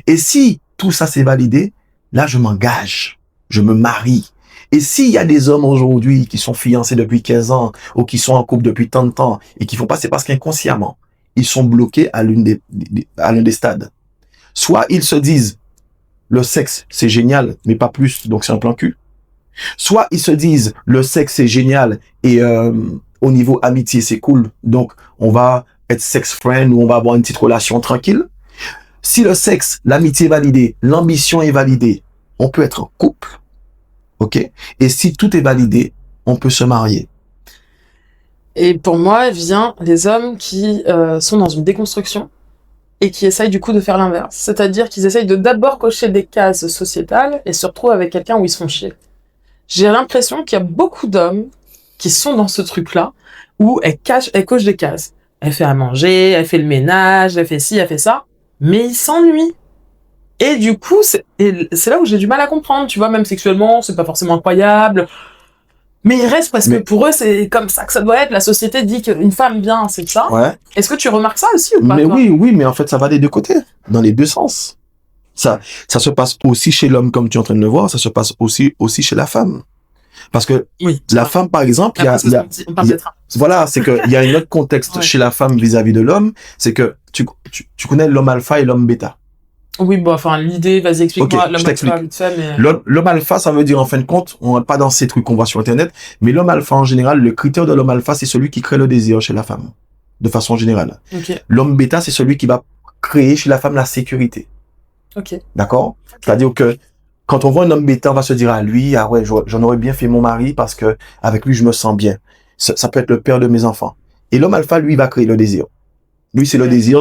Et si tout ça c'est validé, là je m'engage, je me marie. Et s'il y a des hommes aujourd'hui qui sont fiancés depuis 15 ans ou qui sont en couple depuis tant de temps et qui font pas, c'est parce qu'inconsciemment, ils sont bloqués à l'un des stades. Soit ils se disent, le sexe, c'est génial, mais pas plus, donc c'est un plan cul. Soit ils se disent, le sexe, c'est génial et au niveau amitié, c'est cool, donc on va être sex friend ou on va avoir une petite relation tranquille. Si le sexe, l'amitié est validée, l'ambition est validée, on peut être en couple. OK? Et si tout est validé, on peut se marier. Et pour moi, vient les hommes qui sont dans une déconstruction et qui essayent du coup de faire l'inverse. C'est-à-dire qu'ils essayent de d'abord cocher des cases sociétales et se retrouvent avec quelqu'un où ils se font chier. J'ai l'impression qu'il y a beaucoup d'hommes qui sont dans ce truc-là où elle coche des cases. Elle fait à manger, elle fait le ménage, elle fait ci, elle fait ça, mais ils s'ennuient. Et du coup, c'est là où j'ai du mal à comprendre, tu vois, même sexuellement, c'est pas forcément incroyable. Mais il reste parce que pour eux, c'est comme ça que ça doit être. La société dit qu'une femme bien, c'est ça. Ouais. Est-ce que tu remarques ça aussi ou pas? Mais oui, mais en fait, ça va des deux côtés, dans les deux sens. Ça se passe aussi chez l'homme, comme tu es en train de le voir, ça se passe aussi chez la femme. Parce que la femme, par exemple, voilà, c'est que il y a un autre contexte chez la femme vis-à-vis de l'homme, c'est que tu connais l'homme alpha et l'homme bêta. Oui, bon, enfin, l'idée, vas-y, explique-moi. L'homme alpha, vite fait, mais... L'homme alpha, ça veut dire, en fin de compte, on rentre pas dans ces trucs qu'on voit sur Internet, mais l'homme alpha, en général, le critère de l'homme alpha, c'est celui qui crée le désir chez la femme. De façon générale. Okay. L'homme bêta, c'est celui qui va créer chez la femme la sécurité. Ok. D'accord? Okay. C'est-à-dire que, quand on voit un homme bêta, on va se dire, ah, lui, ah ouais, j'en aurais bien fait mon mari parce que, avec lui, je me sens bien. Ça peut être le père de mes enfants. Et l'homme alpha, lui, va créer le désir. Lui, c'est le désir,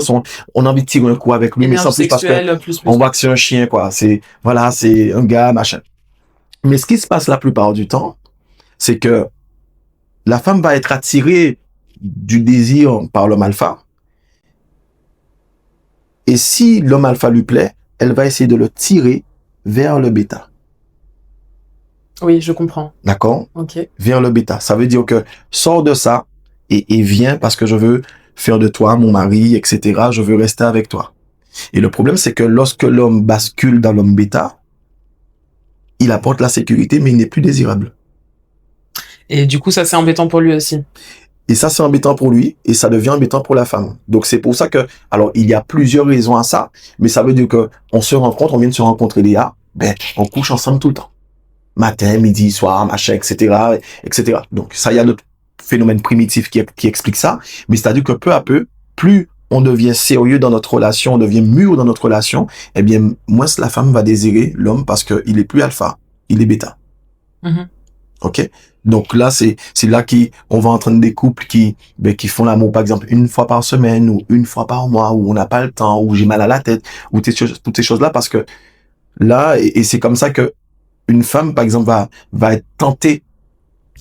on a envie de tirer un coup avec lui, mais sans plus parce que on voit que c'est un chien, quoi. C'est un gars, machin. Mais ce qui se passe la plupart du temps, c'est que la femme va être attirée du désir par l'homme alpha. Et si l'homme alpha lui plaît, elle va essayer de le tirer vers le bêta. Oui, je comprends. D'accord? Ok. Vers le bêta. Ça veut dire que sors de ça et viens parce que je veux faire de toi mon mari, etc. Je veux rester avec toi. Et le problème, c'est que lorsque l'homme bascule dans l'homme bêta, il apporte la sécurité, mais il n'est plus désirable. Et du coup, ça, c'est embêtant pour lui aussi. Et ça, c'est embêtant pour lui, et ça devient embêtant pour la femme. Donc, c'est pour ça que, alors, il y a plusieurs raisons à ça, mais ça veut dire que on se rencontre, on vient de se rencontrer, Léa, on couche ensemble tout le temps. Matin, midi, soir, machin, etc., etc. Donc, ça, il y a notre phénomène primitif qui explique ça, mais c'est-à-dire que peu à peu, plus on devient sérieux dans notre relation, on devient mûr dans notre relation, eh bien, moins la femme va désirer l'homme parce qu'il est plus alpha, il est bêta. OK? Donc là, c'est là on va entendre des couples qui font l'amour, par exemple, une fois par semaine ou une fois par mois, où on n'a pas le temps, où j'ai mal à la tête, ou toutes ces choses-là, parce que là, et c'est comme ça que une femme, par exemple, va être tentée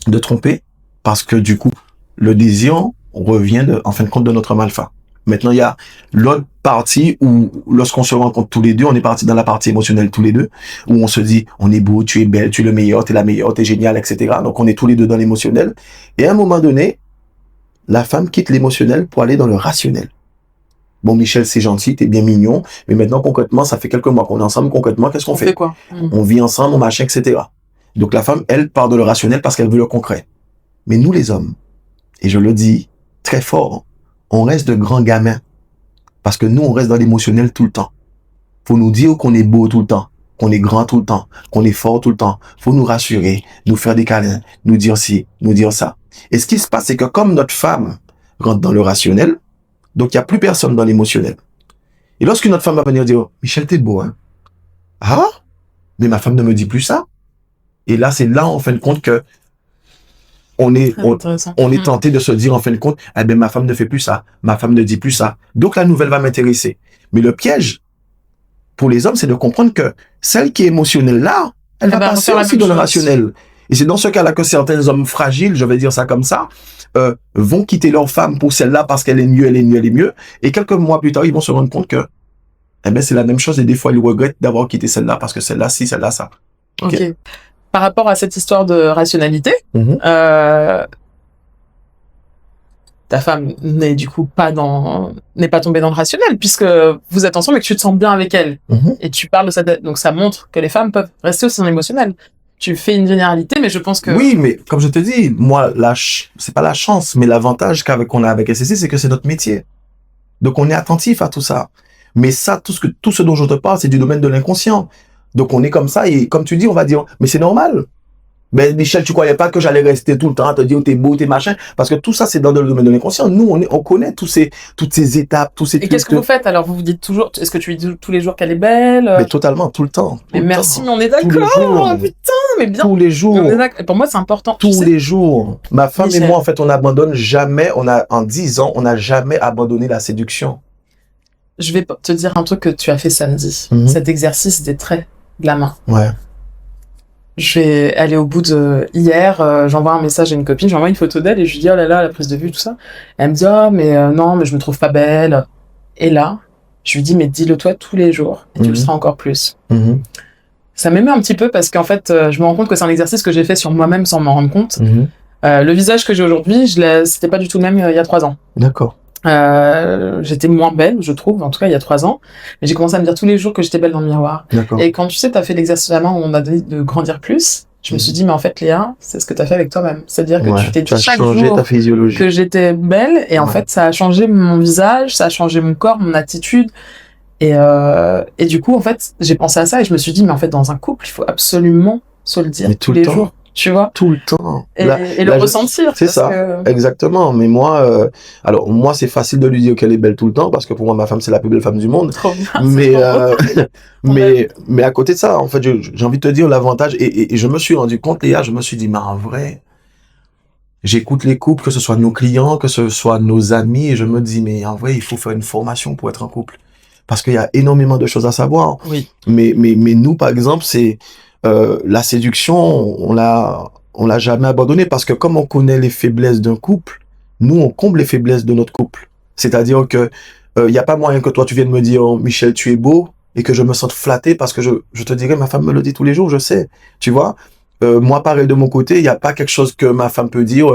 de tromper, parce que du coup, le désir revient en fin de compte de notre homme alpha. Maintenant, il y a l'autre partie où, lorsqu'on se rencontre tous les deux, on est parti dans la partie émotionnelle tous les deux, où on se dit, on est beau, tu es belle, tu es le meilleur, t'es la meilleure, t'es génial, etc. Donc, on est tous les deux dans l'émotionnel. Et à un moment donné, la femme quitte l'émotionnel pour aller dans le rationnel. Bon, Michel, c'est gentil, t'es bien mignon, mais maintenant, concrètement, ça fait quelques mois qu'on est ensemble, concrètement, qu'est-ce qu'on fait? Quoi? On vit ensemble, on machin, etc. Donc, la femme, elle, part de le rationnel parce qu'elle veut le concret. Mais nous, les hommes, et je le dis très fort, on reste de grands gamins. Parce que nous, on reste dans l'émotionnel tout le temps. Faut nous dire qu'on est beau tout le temps, qu'on est grand tout le temps, qu'on est fort tout le temps. Faut nous rassurer, nous faire des câlins, nous dire ci, nous dire ça. Et ce qui se passe, c'est que comme notre femme rentre dans le rationnel, donc il y a plus personne dans l'émotionnel. Et lorsque notre femme va venir dire, Michel, t'es beau, hein? Ah? Mais ma femme ne me dit plus ça. Et là, c'est là, en fin de compte, que on est tenté de se dire, en fin de compte, eh ben, ma femme ne fait plus ça. Ma femme ne dit plus ça. Donc, la nouvelle va m'intéresser. Mais le piège, pour les hommes, c'est de comprendre que celle qui est émotionnelle là, elle va passer aussi dans le rationnel. Et c'est dans ce cas-là que certains hommes fragiles, je vais dire ça comme ça, vont quitter leur femme pour celle-là parce qu'elle est mieux, elle est mieux, elle est mieux. Et quelques mois plus tard, ils vont se rendre compte que, eh ben, c'est la même chose. Et des fois, ils regrettent d'avoir quitté celle-là parce que celle-là, si, celle-là, ça. Ok. Par rapport à cette histoire de rationalité, ta femme n'est du coup n'est pas tombée dans le rationnel puisque vous êtes ensemble et que tu te sens bien avec elle. Et tu parles de ça, donc ça montre que les femmes peuvent rester aussi dans l'émotionnel. Tu fais une généralité, mais je pense que... Oui, mais comme je te dis, moi, c'est pas la chance, mais l'avantage qu'on a avec SCC, c'est que c'est notre métier. Donc on est attentif à tout ça. Mais ça, tout ce dont je te parle, c'est du domaine de l'inconscient. Donc on est comme ça et comme tu dis, on va dire, mais c'est normal. Mais Michel, tu croyais pas que j'allais rester tout le temps à te dire t'es beau, t'es machin, parce que tout ça c'est dans le domaine de l'inconscient. Nous on connaît toutes ces étapes, tous ces. Et qu'est-ce que vous faites alors? Vous dites toujours, est-ce que tu lui dis tous les jours qu'elle est belle? Mais totalement, tout le temps. Mais merci, mais on est d'accord. Putain, mais bien. Tous les jours. Pour moi c'est important. Tous les jours. Ma femme et moi en fait on n'abandonne jamais. En 10 ans on n'a jamais abandonné la séduction. Je vais te dire un truc que tu as fait samedi. Cet exercice des traits de la main. Ouais. Je vais aller au bout de... Hier, j'envoie un message à une copine, j'envoie une photo d'elle et je lui dis, oh là là, la prise de vue, tout ça. Elle me dit, oh, mais non, mais je me trouve pas belle. Et là, je lui dis, mais dis-le toi tous les jours et tu le seras encore plus. Ça m'émeut un petit peu parce qu'en fait, je me rends compte que c'est un exercice que j'ai fait sur moi-même sans m'en rendre compte. Le visage que j'ai aujourd'hui, c'était pas du tout le même il y a 3 ans. D'accord. J'étais moins belle, je trouve, en tout cas il y a 3 ans, mais j'ai commencé à me dire tous les jours que j'étais belle dans le miroir. Et quand tu sais, t'as fait l'exercice de la main où on a donné de grandir plus, je me suis dit, mais en fait Léa, c'est ce que t'as fait avec toi-même. C'est-à-dire que tu t'es dit chaque jour ta physiologie. Que j'étais belle, et en fait ça a changé mon visage, ça a changé mon corps, mon attitude, et du coup en fait j'ai pensé à ça et je me suis dit, mais en fait dans un couple il faut absolument se le dire tous les jours. Tu vois, tout le temps et le ressentir, c'est ça, exactement. Mais moi alors moi c'est facile de lui dire qu'elle est belle tout le temps parce que pour moi ma femme c'est la plus belle femme du monde. Trop bien, mais à côté de ça en fait j'ai envie de te dire l'avantage et je me suis rendu compte, Léa, je me suis dit mais en vrai j'écoute les couples, que ce soit nos clients, que ce soit nos amis, et je me dis mais en vrai il faut faire une formation pour être en couple parce qu'il y a énormément de choses à savoir. Oui. Mais nous par exemple c'est la séduction, on l'a jamais abandonné parce que comme on connaît les faiblesses d'un couple, nous on comble les faiblesses de notre couple. C'est-à-dire que y a pas moyen que toi tu viennes me dire oh, Michel tu es beau et que je me sente flatté parce que je te dirais ma femme me le dit tous les jours, je sais, tu vois. Moi pareil de mon côté, il y a pas quelque chose que ma femme peut dire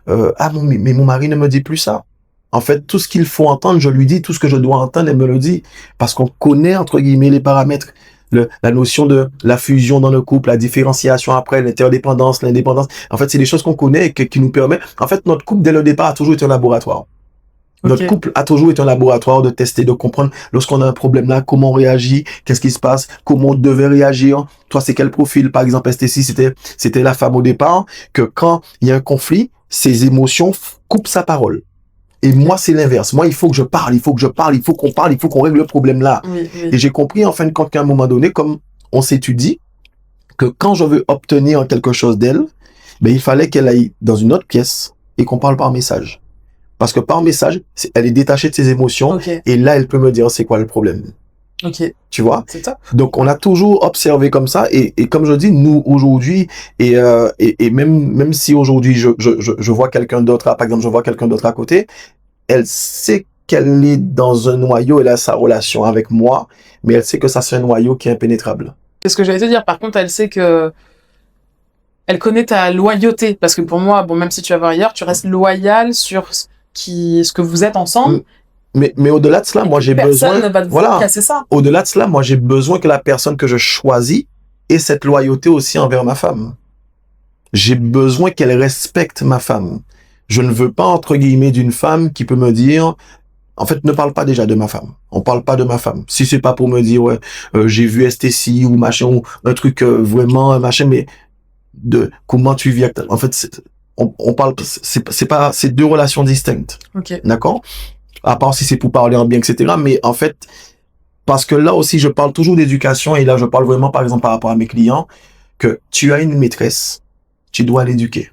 ah mais mon mari ne me dit plus ça. En fait, tout ce qu'il faut entendre, je lui dis, tout ce que je dois entendre, elle me le dit parce qu'on connaît entre guillemets les paramètres. La notion de la fusion dans le couple, la différenciation après, l'interdépendance, l'indépendance. En fait, c'est des choses qu'on connaît et qui nous permettent... En fait, notre couple, dès le départ, a toujours été un laboratoire. Notre couple a toujours été un laboratoire de tester, de comprendre lorsqu'on a un problème là, comment on réagit, qu'est-ce qui se passe, comment on devait réagir. Toi, c'est quel profil? Par exemple, STC, c'était la femme au départ, que quand il y a un conflit, ses émotions coupent sa parole. Et moi, c'est l'inverse. Moi, il faut que je parle, il faut qu'on parle, il faut qu'on règle le problème là. Oui. Et j'ai compris, en fin de compte, qu'à un moment donné, comme on s'étudie, que quand je veux obtenir quelque chose d'elle, ben, il fallait qu'elle aille dans une autre pièce et qu'on parle par message. Parce que par message, elle est détachée de ses émotions. Et là, elle peut me dire c'est quoi le problème. Tu vois? C'est ça. Donc, on a toujours observé comme ça. Et comme je dis, nous, aujourd'hui, et même si aujourd'hui, je vois quelqu'un d'autre, par exemple, je vois quelqu'un d'autre à côté, elle sait qu'elle est dans un noyau, elle a sa relation avec moi, mais elle sait que ça, c'est un noyau qui est impénétrable. C'est ce que j'allais te dire. Par contre, elle sait que... Elle connaît ta loyauté. Parce que pour moi, bon, même si tu vas voir ailleurs, tu restes loyal sur ce que vous êtes ensemble. Mais au-delà de cela, moi, j'ai besoin... Personne ne va te casser ça. Au-delà de cela, moi, j'ai besoin que la personne que je choisis ait cette loyauté aussi envers ma femme. J'ai besoin qu'elle respecte ma femme. Je ne veux pas, entre guillemets, d'une femme qui peut me dire En fait, ne parle pas déjà de ma femme. On parle pas de ma femme. Si c'est pas pour me dire, ouais, j'ai vu STC ou machin, ou un truc vraiment, machin, mais de comment tu vis. En fait, on parle, c'est pas, c'est deux relations distinctes. Ok. D'accord? À part si c'est pour parler en bien, etc. Mais en fait, parce que là aussi, je parle toujours d'éducation et là, je parle vraiment, par exemple, par rapport à mes clients, que tu as une maîtresse, tu dois l'éduquer.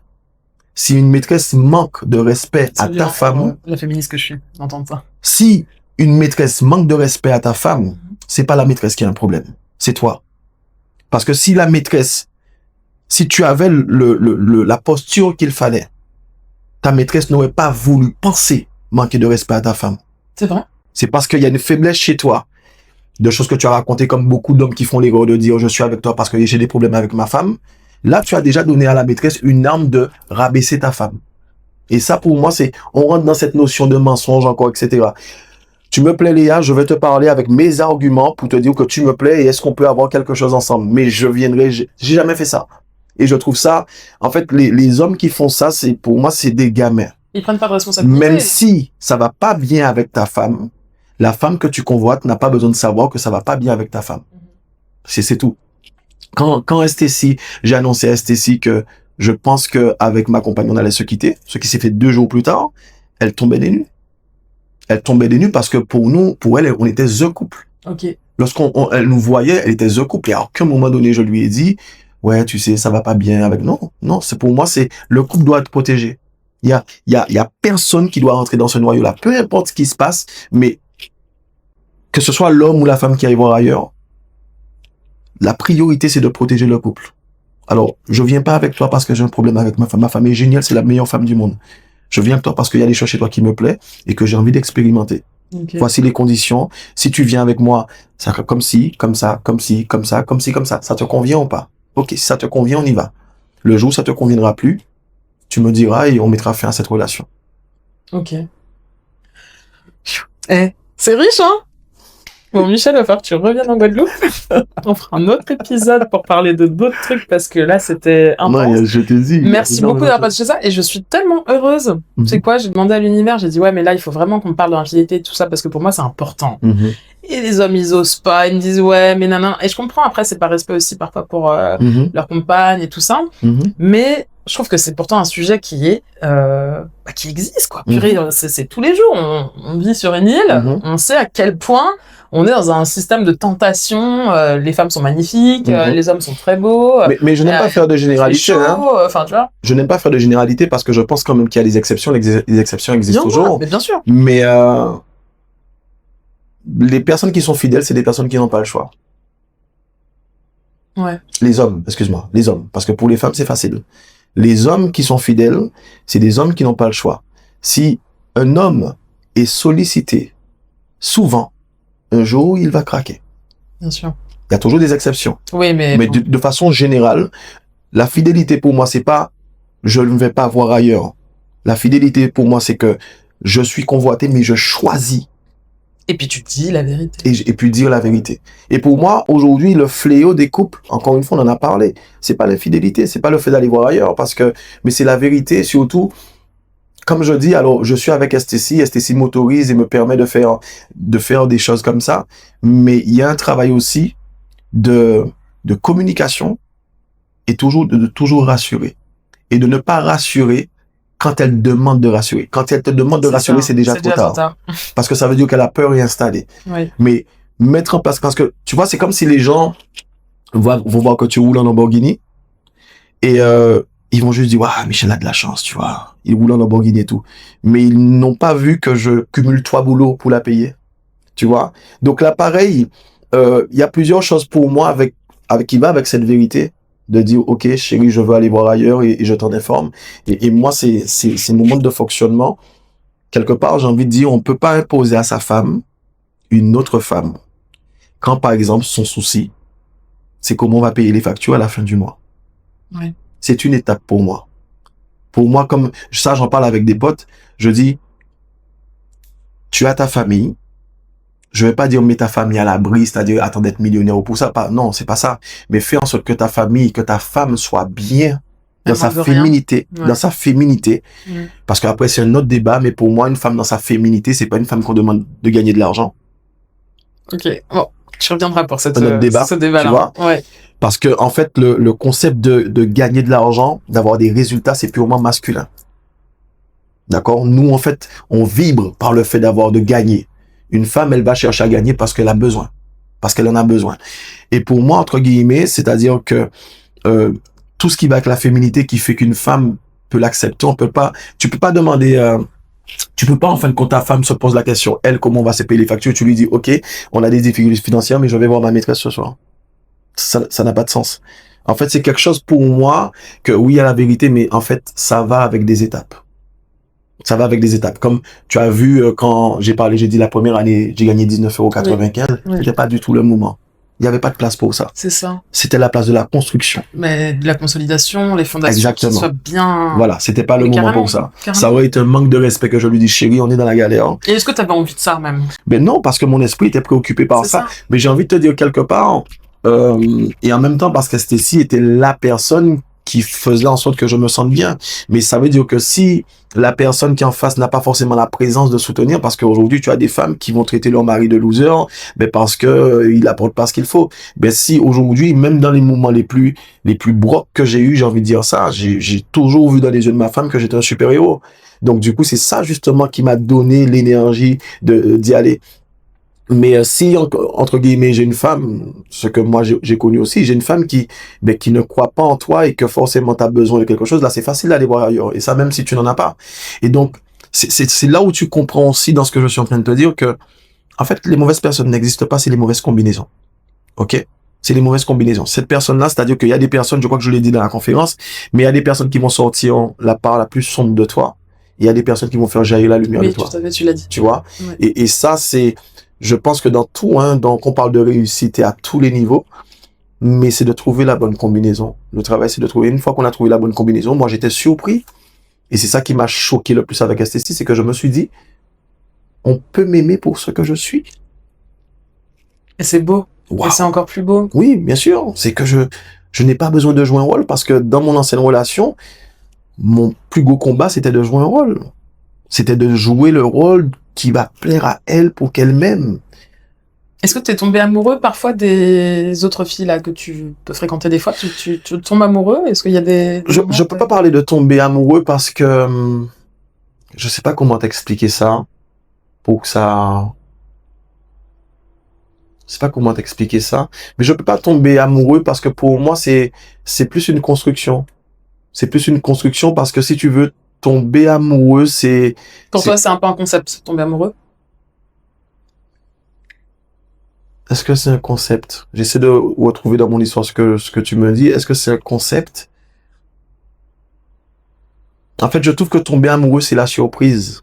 Si une maîtresse manque de respect à ta femme, la féministe que je suis, d'entendre ça. Si une maîtresse manque de respect à ta femme, c'est pas la maîtresse qui a un problème, c'est toi. Parce que si la maîtresse, si tu avais la posture qu'il fallait, ta maîtresse n'aurait pas voulu penser manquer de respect à ta femme. C'est vrai. C'est parce qu'il y a une faiblesse chez toi, de choses que tu as racontées comme beaucoup d'hommes qui font l'erreur de dire je suis avec toi parce que j'ai des problèmes avec ma femme. Là, tu as déjà donné à la maîtresse une arme de rabaisser ta femme. Et ça, pour moi, c'est, on rentre dans cette notion de mensonge encore, etc. Tu me plais, Léa, je vais te parler avec mes arguments pour te dire que tu me plais et est-ce qu'on peut avoir quelque chose ensemble. Mais je viendrai, j'ai jamais fait ça. Et je trouve ça, en fait, les hommes qui font ça, c'est, pour moi, c'est des gamins. Ils prennent pas de responsabilité. Même si ça va pas bien avec ta femme, la femme que tu convoites n'a pas besoin de savoir que ça va pas bien avec ta femme. C'est tout. Quand STC, j'ai annoncé à STC que je pense que avec ma compagne, on allait se quitter, ce qui s'est fait 2 jours plus tard, elle tombait des nues. Elle tombait des nues parce que pour nous, pour elle, on était the couple. Ok. Elle nous voyait, elle était the couple. Et à aucun moment donné, je lui ai dit, ouais, tu sais, ça va pas bien avec, non, c'est pour moi, c'est, le couple doit être protégé. Il y a personne qui doit rentrer dans ce noyau-là. Peu importe ce qui se passe, mais que ce soit l'homme ou la femme qui aille voir ailleurs, la priorité, c'est de protéger le couple. Alors, je viens pas avec toi parce que j'ai un problème avec ma femme. Ma femme est géniale, c'est la meilleure femme du monde. Je viens avec toi parce qu'il y a des choses chez toi qui me plaisent et que j'ai envie d'expérimenter. Okay. Voici les conditions. Si tu viens avec moi, ça comme ci, comme ça, comme ci, comme ça, comme ci, comme ça. Ça te convient ou pas? Ok, si ça te convient, on y va. Le jour où ça te conviendra plus, tu me diras et on mettra fin à cette relation. Ok. C'est riche, hein? Bon, Michel, il va falloir que tu reviennes en Guadeloupe. On fera un autre épisode pour parler de d'autres trucs parce que là, c'était intense. Non, je te dis. Merci beaucoup d'avoir partagé ça et je suis tellement heureuse. Tu sais quoi, j'ai demandé à l'univers, j'ai dit ouais, mais là, il faut vraiment qu'on parle de l'infidélité et tout ça parce que pour moi, c'est important. Et les hommes, ils osent pas, ils me disent ouais, mais nanana. Et je comprends, après, c'est par respect aussi parfois pour leur compagne et tout ça. Mais je trouve que c'est pourtant un sujet qui est qui existe, quoi. Purée, c'est tous les jours. On vit sur une île, on sait à quel point on est dans un système de tentation. Les femmes sont magnifiques, les hommes sont très beaux. Mais je n'aime pas faire de généralité. Enfin, tu vois. Je n'aime pas faire de généralité parce que je pense quand même qu'il y a des exceptions. Les exceptions existent toujours. Mais bien sûr. Mais les personnes qui sont fidèles, c'est des personnes qui n'ont pas le choix. Ouais. Les hommes, excuse-moi, les hommes. Parce que pour les femmes, c'est facile. Les hommes qui sont fidèles, c'est des hommes qui n'ont pas le choix. Si un homme est sollicité souvent, un jour, il va craquer. Bien sûr. Il y a toujours des exceptions. Oui, mais bon. de façon générale, la fidélité pour moi, c'est pas je ne vais pas voir ailleurs. La fidélité pour moi, c'est que je suis convoité, mais je choisis. Et puis tu dis la vérité. Et puis dire la vérité. Et pour moi, aujourd'hui, le fléau des couples, encore une fois, on en a parlé, c'est pas l'infidélité, c'est pas le fait d'aller voir ailleurs, mais c'est la vérité, surtout, comme je dis, alors, je suis avec STC m'autorise et me permet de faire des choses comme ça, mais il y a un travail aussi de communication et de toujours rassurer. Et de ne pas rassurer quand elle demande de rassurer. Quand elle te demande de rassurer, c'est déjà trop tard. Parce que ça veut dire qu'elle a peur et installée. Oui. Mais mettre en place, parce que, tu vois, c'est comme si les gens vont voir que tu roules en Lamborghini et ils vont juste dire, waouh, Michel a de la chance, tu vois. Il roule en Lamborghini et tout. Mais ils n'ont pas vu que je cumule 3 boulots pour la payer. Tu vois? Donc là, pareil, il y a plusieurs choses pour moi qui va avec cette vérité. De dire, ok, chérie, je veux aller voir ailleurs et je t'en informe. Et moi, c'est mon mode de fonctionnement. Quelque part, j'ai envie de dire, on peut pas imposer à sa femme une autre femme. Quand, par exemple, son souci, c'est comment on va payer les factures à la fin du mois. Ouais. C'est une étape pour moi. Pour moi, comme ça, j'en parle avec des potes, je dis, tu as ta famille. Je vais pas dire mets ta famille à l'abri, c'est-à-dire attends d'être millionnaire ou pour ça. Non, c'est pas ça. Mais fais en sorte que ta famille, que ta femme soit bien dans sa féminité, dans sa féminité. Parce qu'après, c'est un autre débat, mais pour moi, une femme dans sa féminité, c'est pas une femme qu'on demande de gagner de l'argent. Ok, bon, tu reviendras pour ce débat-là. Tu vois? Ouais. Parce que, en fait, le concept de gagner de l'argent, d'avoir des résultats, c'est purement masculin. D'accord? Nous, en fait, on vibre par le fait de gagner. Une femme, elle va chercher à gagner parce qu'elle a besoin. Parce qu'elle en a besoin. Et pour moi, entre guillemets, c'est-à-dire que tout ce qui va avec la féminité qui fait qu'une femme peut l'accepter, tu peux pas demander, tu peux pas, en fin de compte, ta femme se pose la question, elle, comment on va se payer les factures, tu lui dis, ok, on a des difficultés financières, mais je vais voir ma maîtresse ce soir. Ça n'a pas de sens. En fait, c'est quelque chose pour moi que oui, il y a la vérité, mais en fait, ça va avec des étapes. Ça va avec des étapes. Comme tu as vu, quand j'ai dit la première année, j'ai gagné 19,95 €. C'était pas du tout le moment. Il n'y avait pas de place pour ça. C'est ça. C'était la place de la construction. Mais de la consolidation, les fondations, exactement. Que ce soit bien... Voilà, c'était pas le moment pour ça. Carrément. Ça aurait été un manque de respect que je lui dis, chérie, on est dans la galère. Et est-ce que tu avais envie de ça même? Mais non, parce que mon esprit était préoccupé par ça. Mais j'ai envie de te dire quelque part, et en même temps parce qu'Estécie était la personne qui faisait en sorte que je me sente bien. Mais ça veut dire que si la personne qui est en face n'a pas forcément la présence de soutenir, parce qu'aujourd'hui, tu as des femmes qui vont traiter leur mari de loser, mais parce que il apporte pas ce qu'il faut. Ben si aujourd'hui, même dans les moments les plus brocs que j'ai eu, j'ai envie de dire ça, j'ai toujours vu dans les yeux de ma femme que j'étais un super-héros. Donc du coup, c'est ça justement qui m'a donné l'énergie d'y aller. Mais si, entre guillemets, j'ai une femme, ce que moi j'ai connu aussi, j'ai une femme qui ne croit pas en toi et que forcément tu as besoin de quelque chose, là c'est facile d'aller voir ailleurs. Et ça même si tu n'en as pas. Et donc, c'est là où tu comprends aussi dans ce que je suis en train de te dire que, en fait, les mauvaises personnes n'existent pas, c'est les mauvaises combinaisons. Ok? C'est les mauvaises combinaisons. Cette personne-là, c'est-à-dire qu'il y a des personnes, je crois que je l'ai dit dans la conférence, mais il y a des personnes qui vont sortir la part la plus sombre de toi. Il y a des personnes qui vont faire jaillir la lumière de toi. Oui, tu l'as dit. Tu vois? Ouais. Et ça, c'est... Je pense que dans tout, donc on parle de réussite et à tous les niveaux, mais c'est de trouver la bonne combinaison. Le travail, c'est de trouver, une fois qu'on a trouvé la bonne combinaison, moi j'étais surpris, et c'est ça qui m'a choqué le plus avec Estécie, c'est que je me suis dit, on peut m'aimer pour ce que je suis. Et c'est beau. Wow. Et c'est encore plus beau. Oui, bien sûr. C'est que je n'ai pas besoin de jouer un rôle, parce que dans mon ancienne relation, mon plus gros combat, c'était de jouer un rôle. C'était de jouer le rôle qui va plaire à elle pour qu'elle m'aime. Est-ce que tu es tombé amoureux parfois des autres filles là que tu peux fréquenter des fois? Tu tombes amoureux? Est-ce qu'il y a des je peux pas parler de tomber amoureux parce que je sais pas comment t'expliquer ça pour que ça... Je sais pas comment t'expliquer ça, mais je peux pas tomber amoureux parce que pour moi c'est plus une construction. C'est plus une construction parce que si tu veux tomber amoureux, c'est... Pour toi, c'est un peu un concept, tomber amoureux? Est-ce que c'est un concept? J'essaie de retrouver dans mon histoire ce que tu me dis. Est-ce que c'est un concept? En fait, je trouve que tomber amoureux, c'est la surprise.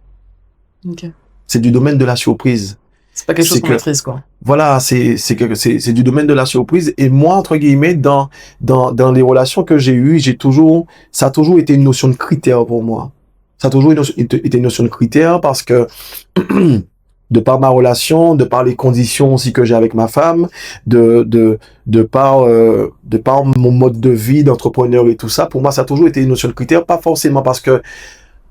Ok. C'est du domaine de la surprise. C'est pas quelque chose qu'on maîtrise, quoi. Voilà, c'est du domaine de la surprise. Et moi, entre guillemets, dans les relations que j'ai eues, ça a toujours été une notion de critère pour moi. Ça a toujours été une notion de critère parce que, de par ma relation, de par les conditions aussi que j'ai avec ma femme, de par mon mode de vie d'entrepreneur et tout ça, pour moi, ça a toujours été une notion de critère, pas forcément parce que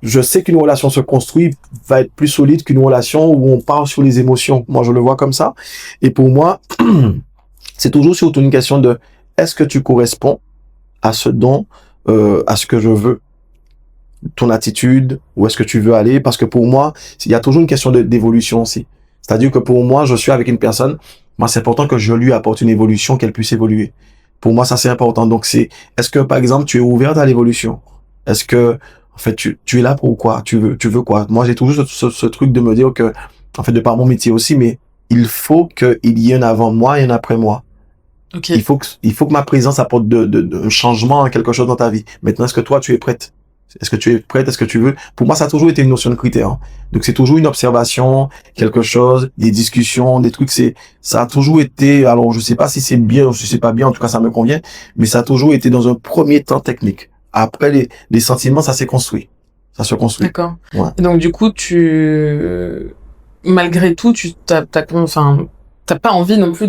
je sais qu'une relation se construit va être plus solide qu'une relation où on parle sur les émotions. Moi, je le vois comme ça. Et pour moi, c'est toujours surtout une question de est-ce que tu corresponds à ce à ce que je veux, ton attitude, où est-ce que tu veux aller? Parce que pour moi, il y a toujours une question d'évolution aussi. C'est-à-dire que pour moi, je suis avec une personne, moi, c'est important que je lui apporte une évolution, qu'elle puisse évoluer. Pour moi, ça, c'est important. Donc, est-ce que, par exemple, tu es ouverte à l'évolution? Est-ce que, en fait, tu es là pour quoi? Tu veux quoi? Moi, j'ai toujours ce truc de me dire que, en fait, de par mon métier aussi, mais il faut qu'il y ait un avant moi et un après moi. Okay. Il faut que ma présence apporte un changement, quelque chose dans ta vie. Maintenant, est-ce que toi, tu es prête? Est-ce que tu es prête? Est-ce que tu veux? Pour moi, ça a toujours été une notion de critère. Donc, c'est toujours une observation, quelque chose, des discussions, des trucs. Ça a toujours été, alors, je sais pas si c'est bien ou si c'est pas bien, en tout cas, ça me convient, mais ça a toujours été dans un premier temps technique. Après, les sentiments, ça s'est construit. Ça se construit. D'accord. Ouais. Et donc, du coup, malgré tout, t'as pas envie non plus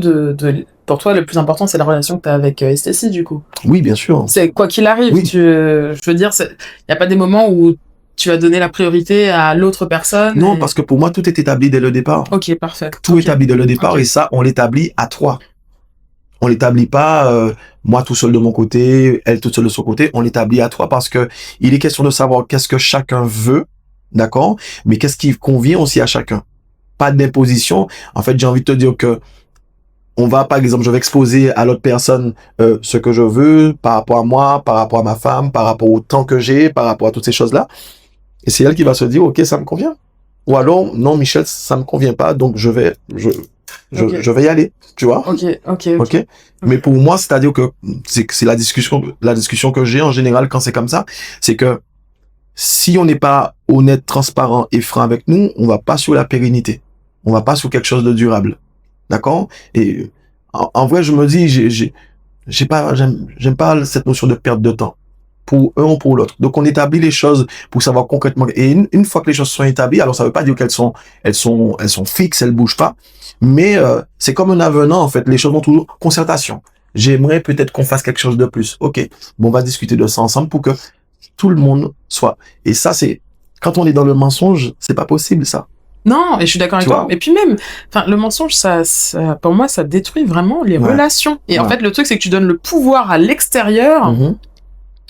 pour toi, le plus important, c'est la relation que tu as avec Stécie, du coup. Oui, bien sûr. C'est quoi qu'il arrive. Oui. Je veux dire, il n'y a pas des moments où tu vas donner la priorité à l'autre personne. Non, parce que pour moi, tout est établi dès le départ. Ok, parfait. Tout est établi dès le départ et ça, on l'établit à trois. On l'établit pas moi tout seul de mon côté, elle toute seule de son côté. On l'établit à trois parce que il est question de savoir qu'est-ce que chacun veut, d'accord, mais qu'est-ce qui convient aussi à chacun. Pas d'imposition. En fait, j'ai envie de te dire que on va, par exemple, je vais exposer à l'autre personne ce que je veux par rapport à moi, par rapport à ma femme, par rapport au temps que j'ai, par rapport à toutes ces choses-là. Et c'est elle qui va se dire, ok, ça me convient. Ou alors, non, Michel, ça me convient pas, donc je vais y aller, tu vois. Ok. Mais pour moi, c'est-à-dire que c'est la discussion que j'ai en général quand c'est comme ça, c'est que si on n'est pas honnête, transparent et franc avec nous, on va pas sur la pérennité. On va pas sur quelque chose de durable. D'accord? Et en vrai, je me dis, j'aime pas cette notion de perte de temps pour un ou pour l'autre. Donc, on établit les choses pour savoir concrètement. Et une fois que les choses sont établies, alors ça veut pas dire qu'elles sont fixes, elles bougent pas. Mais c'est comme un avenant, en fait. Les choses vont toujours concertation. J'aimerais peut-être qu'on fasse quelque chose de plus. Ok, bon, on va discuter de ça ensemble pour que tout le monde soit. Et ça, c'est quand on est dans le mensonge, c'est pas possible ça. Non, et je suis d'accord avec toi. Et puis même, le mensonge, ça, pour moi, ça détruit vraiment les relations. Et en fait, le truc, c'est que tu donnes le pouvoir à l'extérieur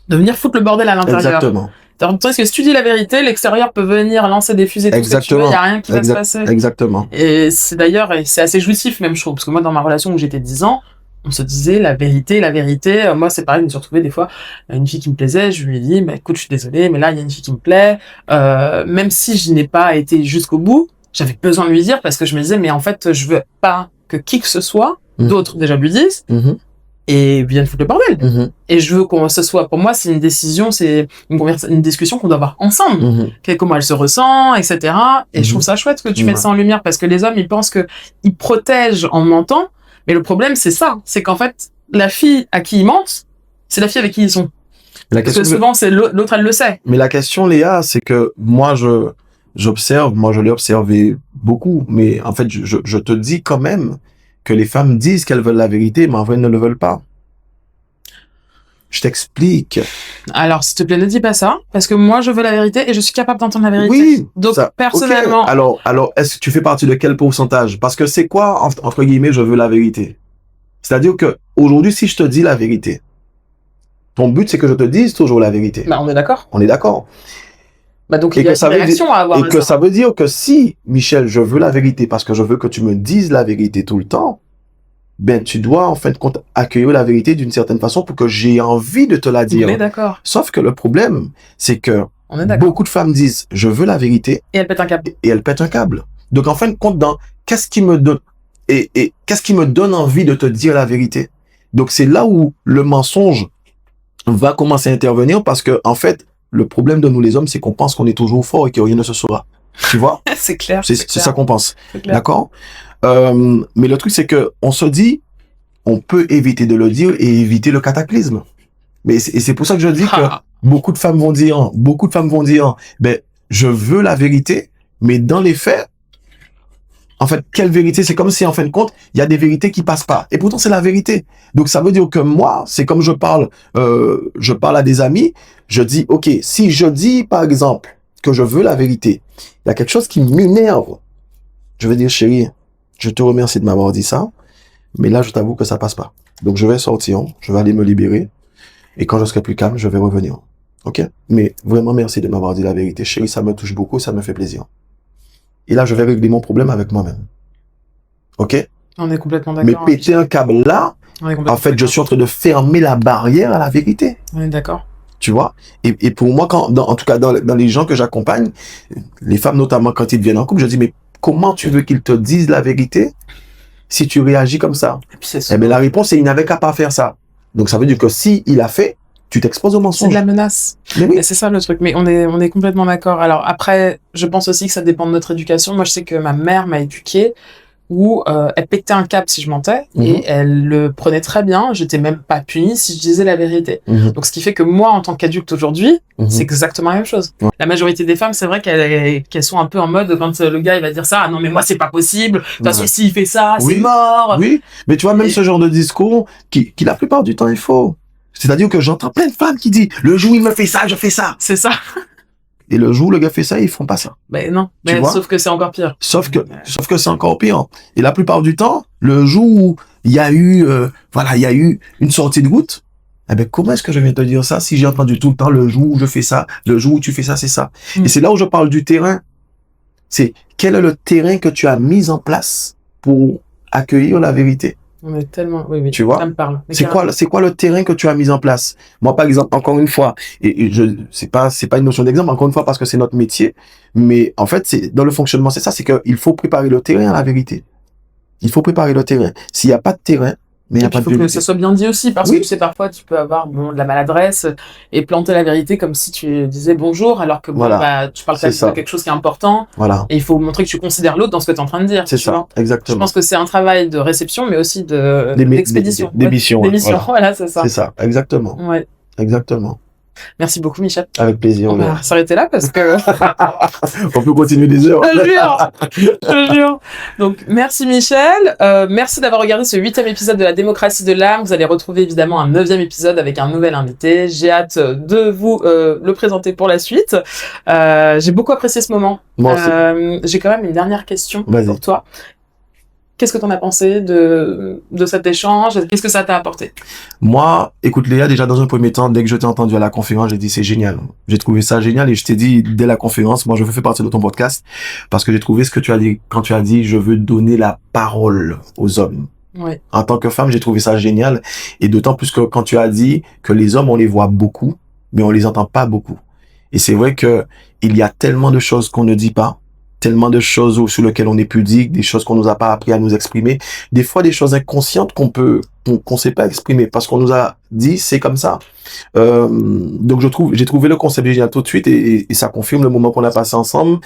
de venir foutre le bordel à l'intérieur. Exactement. Parce que si tu dis la vérité, l'extérieur peut venir lancer des fusées, tout ce que tu veux, il n'y a rien qui va se passer. Exactement. Et c'est d'ailleurs, c'est assez jouissif même, je trouve. Parce que moi, dans ma relation où j'étais 10 ans, on se disait la vérité. Moi, c'est pareil, je me suis retrouvée des fois, une fille qui me plaisait, je lui ai dit, écoute, je suis désolée, mais là, il y a une fille qui me plaît. Même si je n'ai pas été jusqu'au bout, j'avais besoin de lui dire parce que je me disais, mais en fait, je veux pas que qui que ce soit, d'autres déjà lui disent, et viennent foutre le bordel. Et je veux qu'on se soit, pour moi, c'est une décision, c'est une discussion qu'on doit avoir ensemble. Comment elle se ressent, etc. Et je trouve ça chouette que tu mettes ça en lumière parce que les hommes, ils pensent que ils protègent en mentant. Mais le problème, c'est ça. C'est qu'en fait, la fille à qui ils mentent, c'est la fille avec qui ils sont. Parce que souvent, c'est l'autre, elle le sait. Mais la question, Léa, c'est que moi, je l'ai observé beaucoup. Mais en fait, je te dis quand même que les femmes disent qu'elles veulent la vérité, mais en vrai, elles ne le veulent pas. Je t'explique. Alors, s'il te plaît, ne dis pas ça, parce que moi, je veux la vérité et je suis capable d'entendre la vérité. Oui. Donc, personnellement. Okay. Alors, est-ce que tu fais partie de quel pourcentage? Parce que c'est quoi, entre guillemets, je veux la vérité? C'est-à-dire que, aujourd'hui, si je te dis la vérité, ton but, c'est que je te dise toujours la vérité. On est d'accord. On est d'accord. Donc, il y a une réaction à avoir. Et que ça veut dire que si, Michel, je veux la vérité parce que je veux que tu me dises la vérité tout le temps, tu dois, en fin de compte, accueillir la vérité d'une certaine façon pour que j'ai envie de te la dire. On est d'accord. Sauf que le problème, c'est que beaucoup de femmes disent, je veux la vérité. Et elles pètent un câble. Et elles pètent un câble. Donc, en fin de compte, qu'est-ce qui me donne, et qu'est-ce qui me donne envie de te dire la vérité? Donc, c'est là où le mensonge va commencer à intervenir parce que, en fait, le problème de nous les hommes, c'est qu'on pense qu'on est toujours fort et que rien ne se saura. Tu vois? C'est clair. C'est ça qu'on pense. D'accord? Mais le truc, c'est que on se dit, on peut éviter de le dire et éviter le cataclysme. Mais c'est pour ça que je dis que beaucoup de femmes vont dire, je veux la vérité, mais dans les faits, en fait, quelle vérité? C'est comme si, en fin de compte, il y a des vérités qui passent pas. Et pourtant, c'est la vérité. Donc, ça veut dire que moi, c'est comme je parle à des amis, je dis, ok, si je dis, par exemple, que je veux la vérité, il y a quelque chose qui m'énerve. Je vais dire, chérie, je te remercie de m'avoir dit ça, mais là, je t'avoue que ça passe pas. Donc, je vais sortir, je vais aller me libérer, et quand je serai plus calme, je vais revenir. Ok? Mais vraiment, merci de m'avoir dit la vérité. Chérie, ça me touche beaucoup, ça me fait plaisir. Et là, je vais régler mon problème avec moi-même. Ok? On est complètement d'accord. Mais péter un câble là, en fait, je suis en train de fermer la barrière à la vérité. On est d'accord. Tu vois? Et pour moi, en tout cas, dans les gens que j'accompagne, les femmes notamment, quand ils deviennent en couple, je dis, mais comment tu veux qu'ils te disent la vérité si tu réagis comme ça? Et puis la réponse, c'est il n'avait qu'à pas faire ça. Donc, ça veut dire que si il a fait, tu t'exposes au mensonge. C'est de la menace. Mais oui. C'est ça le truc. Mais on est complètement d'accord. Alors après, je pense aussi que ça dépend de notre éducation. Moi, je sais que ma mère m'a éduquée où elle pétait un câble si je mentais, et elle le prenait très bien. J'étais même pas punie si je disais la vérité. Donc, ce qui fait que moi, en tant qu'adulte aujourd'hui, c'est exactement la même chose. La majorité des femmes, c'est vrai qu'elles sont un peu en mode, quand le gars il va dire ça, ah non mais moi c'est pas possible, parce que s'il fait ça, c'est mort. Oui, mais tu vois, même ce genre de discours, qui la plupart du temps est faux. C'est-à-dire que j'entends plein de femmes qui disent, le jour où il me fait ça, je fais ça. C'est ça. Et le jour où le gars fait ça, ils font pas ça. Ben non, mais sauf que c'est encore pire. Sauf que c'est encore pire. Et la plupart du temps, le jour où il y a eu, il y a eu une sortie de route, eh ben, comment est-ce que je viens te dire ça si j'ai entendu tout le temps le jour où je fais ça, le jour où tu fais ça, c'est ça. Et c'est là où je parle du terrain. C'est quel est le terrain que tu as mis en place pour accueillir la vérité. On est tellement, oui, tu vois, ça me parle. C'est quoi le terrain que tu as mis en place? Moi, par exemple, encore une fois, c'est pas une notion d'exemple, encore une fois, parce que c'est notre métier, mais en fait, c'est, dans le fonctionnement, c'est ça, c'est qu'il faut préparer le terrain à la vérité. Il faut préparer le terrain. S'il n'y a pas de terrain, mais il n'y a pas de vérité. Il faut que ça soit bien dit aussi, parce que tu sais, parfois, tu peux avoir, de la maladresse et planter la vérité comme si tu disais bonjour, alors que, tu parles de quelque chose qui est important. Voilà. Et il faut montrer que tu considères l'autre dans ce que tu es en train de dire. C'est ça, vois. exactement. Je pense que c'est un travail de réception, mais aussi d'expédition. D'émission. Voilà, c'est ça. C'est ça, exactement. Ouais. Exactement. Merci beaucoup, Michel. Avec plaisir. On va s'arrêter là parce que... On peut continuer des heures. Je te jure. Donc, merci Michel. Merci d'avoir regardé ce 8e épisode de la démocratie de l'âme. Vous allez retrouver évidemment un 9e épisode avec un nouvel invité. J'ai hâte de vous le présenter pour la suite. J'ai beaucoup apprécié ce moment. Moi aussi. J'ai quand même une dernière question pour toi. Qu'est-ce que tu en as pensé de cet échange? Qu'est-ce que ça t'a apporté? Moi, écoute Léa, déjà dans un premier temps, dès que je t'ai entendu à la conférence, j'ai dit c'est génial. J'ai trouvé ça génial et je t'ai dit dès la conférence, moi je veux faire partie de ton podcast parce que j'ai trouvé ce que tu as dit quand tu as dit je veux donner la parole aux hommes. Oui. En tant que femme, j'ai trouvé ça génial et d'autant plus que quand tu as dit que les hommes, on les voit beaucoup, mais on les entend pas beaucoup. Et c'est vrai que il y a tellement de choses qu'on ne dit pas. Tellement de choses sur lesquelles on est pudique, des choses qu'on nous a pas appris à nous exprimer, des fois des choses inconscientes qu'on sait pas exprimer parce qu'on nous a dit c'est comme ça. Donc j'ai trouvé le concept génial tout de suite et ça confirme le moment qu'on a passé ensemble.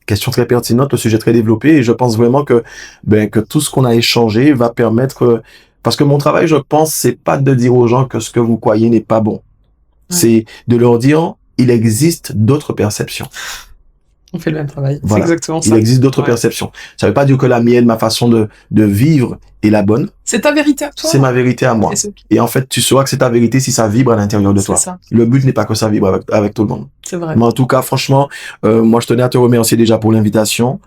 Question très pertinente, le sujet très développé et je pense vraiment que tout ce qu'on a échangé va permettre parce que mon travail, je pense, c'est pas de dire aux gens que ce que vous croyez n'est pas bon. C'est de leur dire il existe d'autres perceptions. On fait le même travail. Voilà. C'est exactement ça. Il existe d'autres perceptions. Ça veut pas dire que la mienne, ma façon de vivre est la bonne. C'est ta vérité à toi. C'est ma vérité à moi. Et en fait, tu sauras que c'est ta vérité si ça vibre à l'intérieur de toi. Ça. Le but n'est pas que ça vibre avec tout le monde. C'est vrai. Mais en tout cas, franchement, moi, je tenais à te remercier déjà pour l'invitation.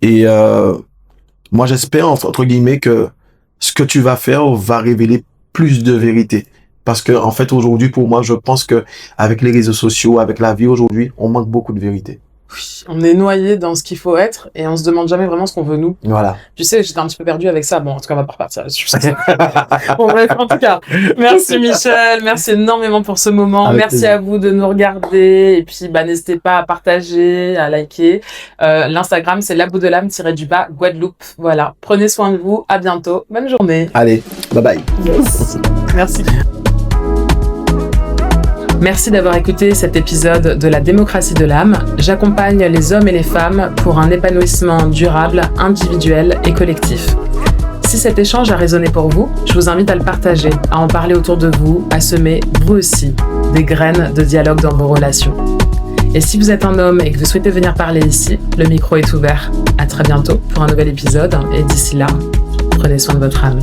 Et moi, j'espère, entre guillemets, que ce que tu vas faire va révéler plus de vérité. Parce que, en fait, aujourd'hui, pour moi, je pense que avec les réseaux sociaux, avec la vie aujourd'hui, on manque beaucoup de vérité. Oui, on est noyé dans ce qu'il faut être et on se demande jamais vraiment ce qu'on veut nous. Voilà. Tu sais, j'étais un petit peu perdue avec ça. Bon, en tout cas, on va pas repartir là-dessus. Bon, bref, en tout cas, merci Michel, merci énormément pour ce moment. Avec merci plaisir. À vous de nous regarder et puis n'hésitez pas à partager, à liker. L'Instagram, c'est laboutdelame__ Guadeloupe. Voilà. Prenez soin de vous. À bientôt. Bonne journée. Allez, bye bye. Yes. Merci. Merci d'avoir écouté cet épisode de la démocratie de l'âme. J'accompagne les hommes et les femmes pour un épanouissement durable, individuel et collectif. Si cet échange a résonné pour vous, je vous invite à le partager, à en parler autour de vous, à semer, vous aussi, des graines de dialogue dans vos relations. Et si vous êtes un homme et que vous souhaitez venir parler ici, le micro est ouvert. À très bientôt pour un nouvel épisode et d'ici là, prenez soin de votre âme.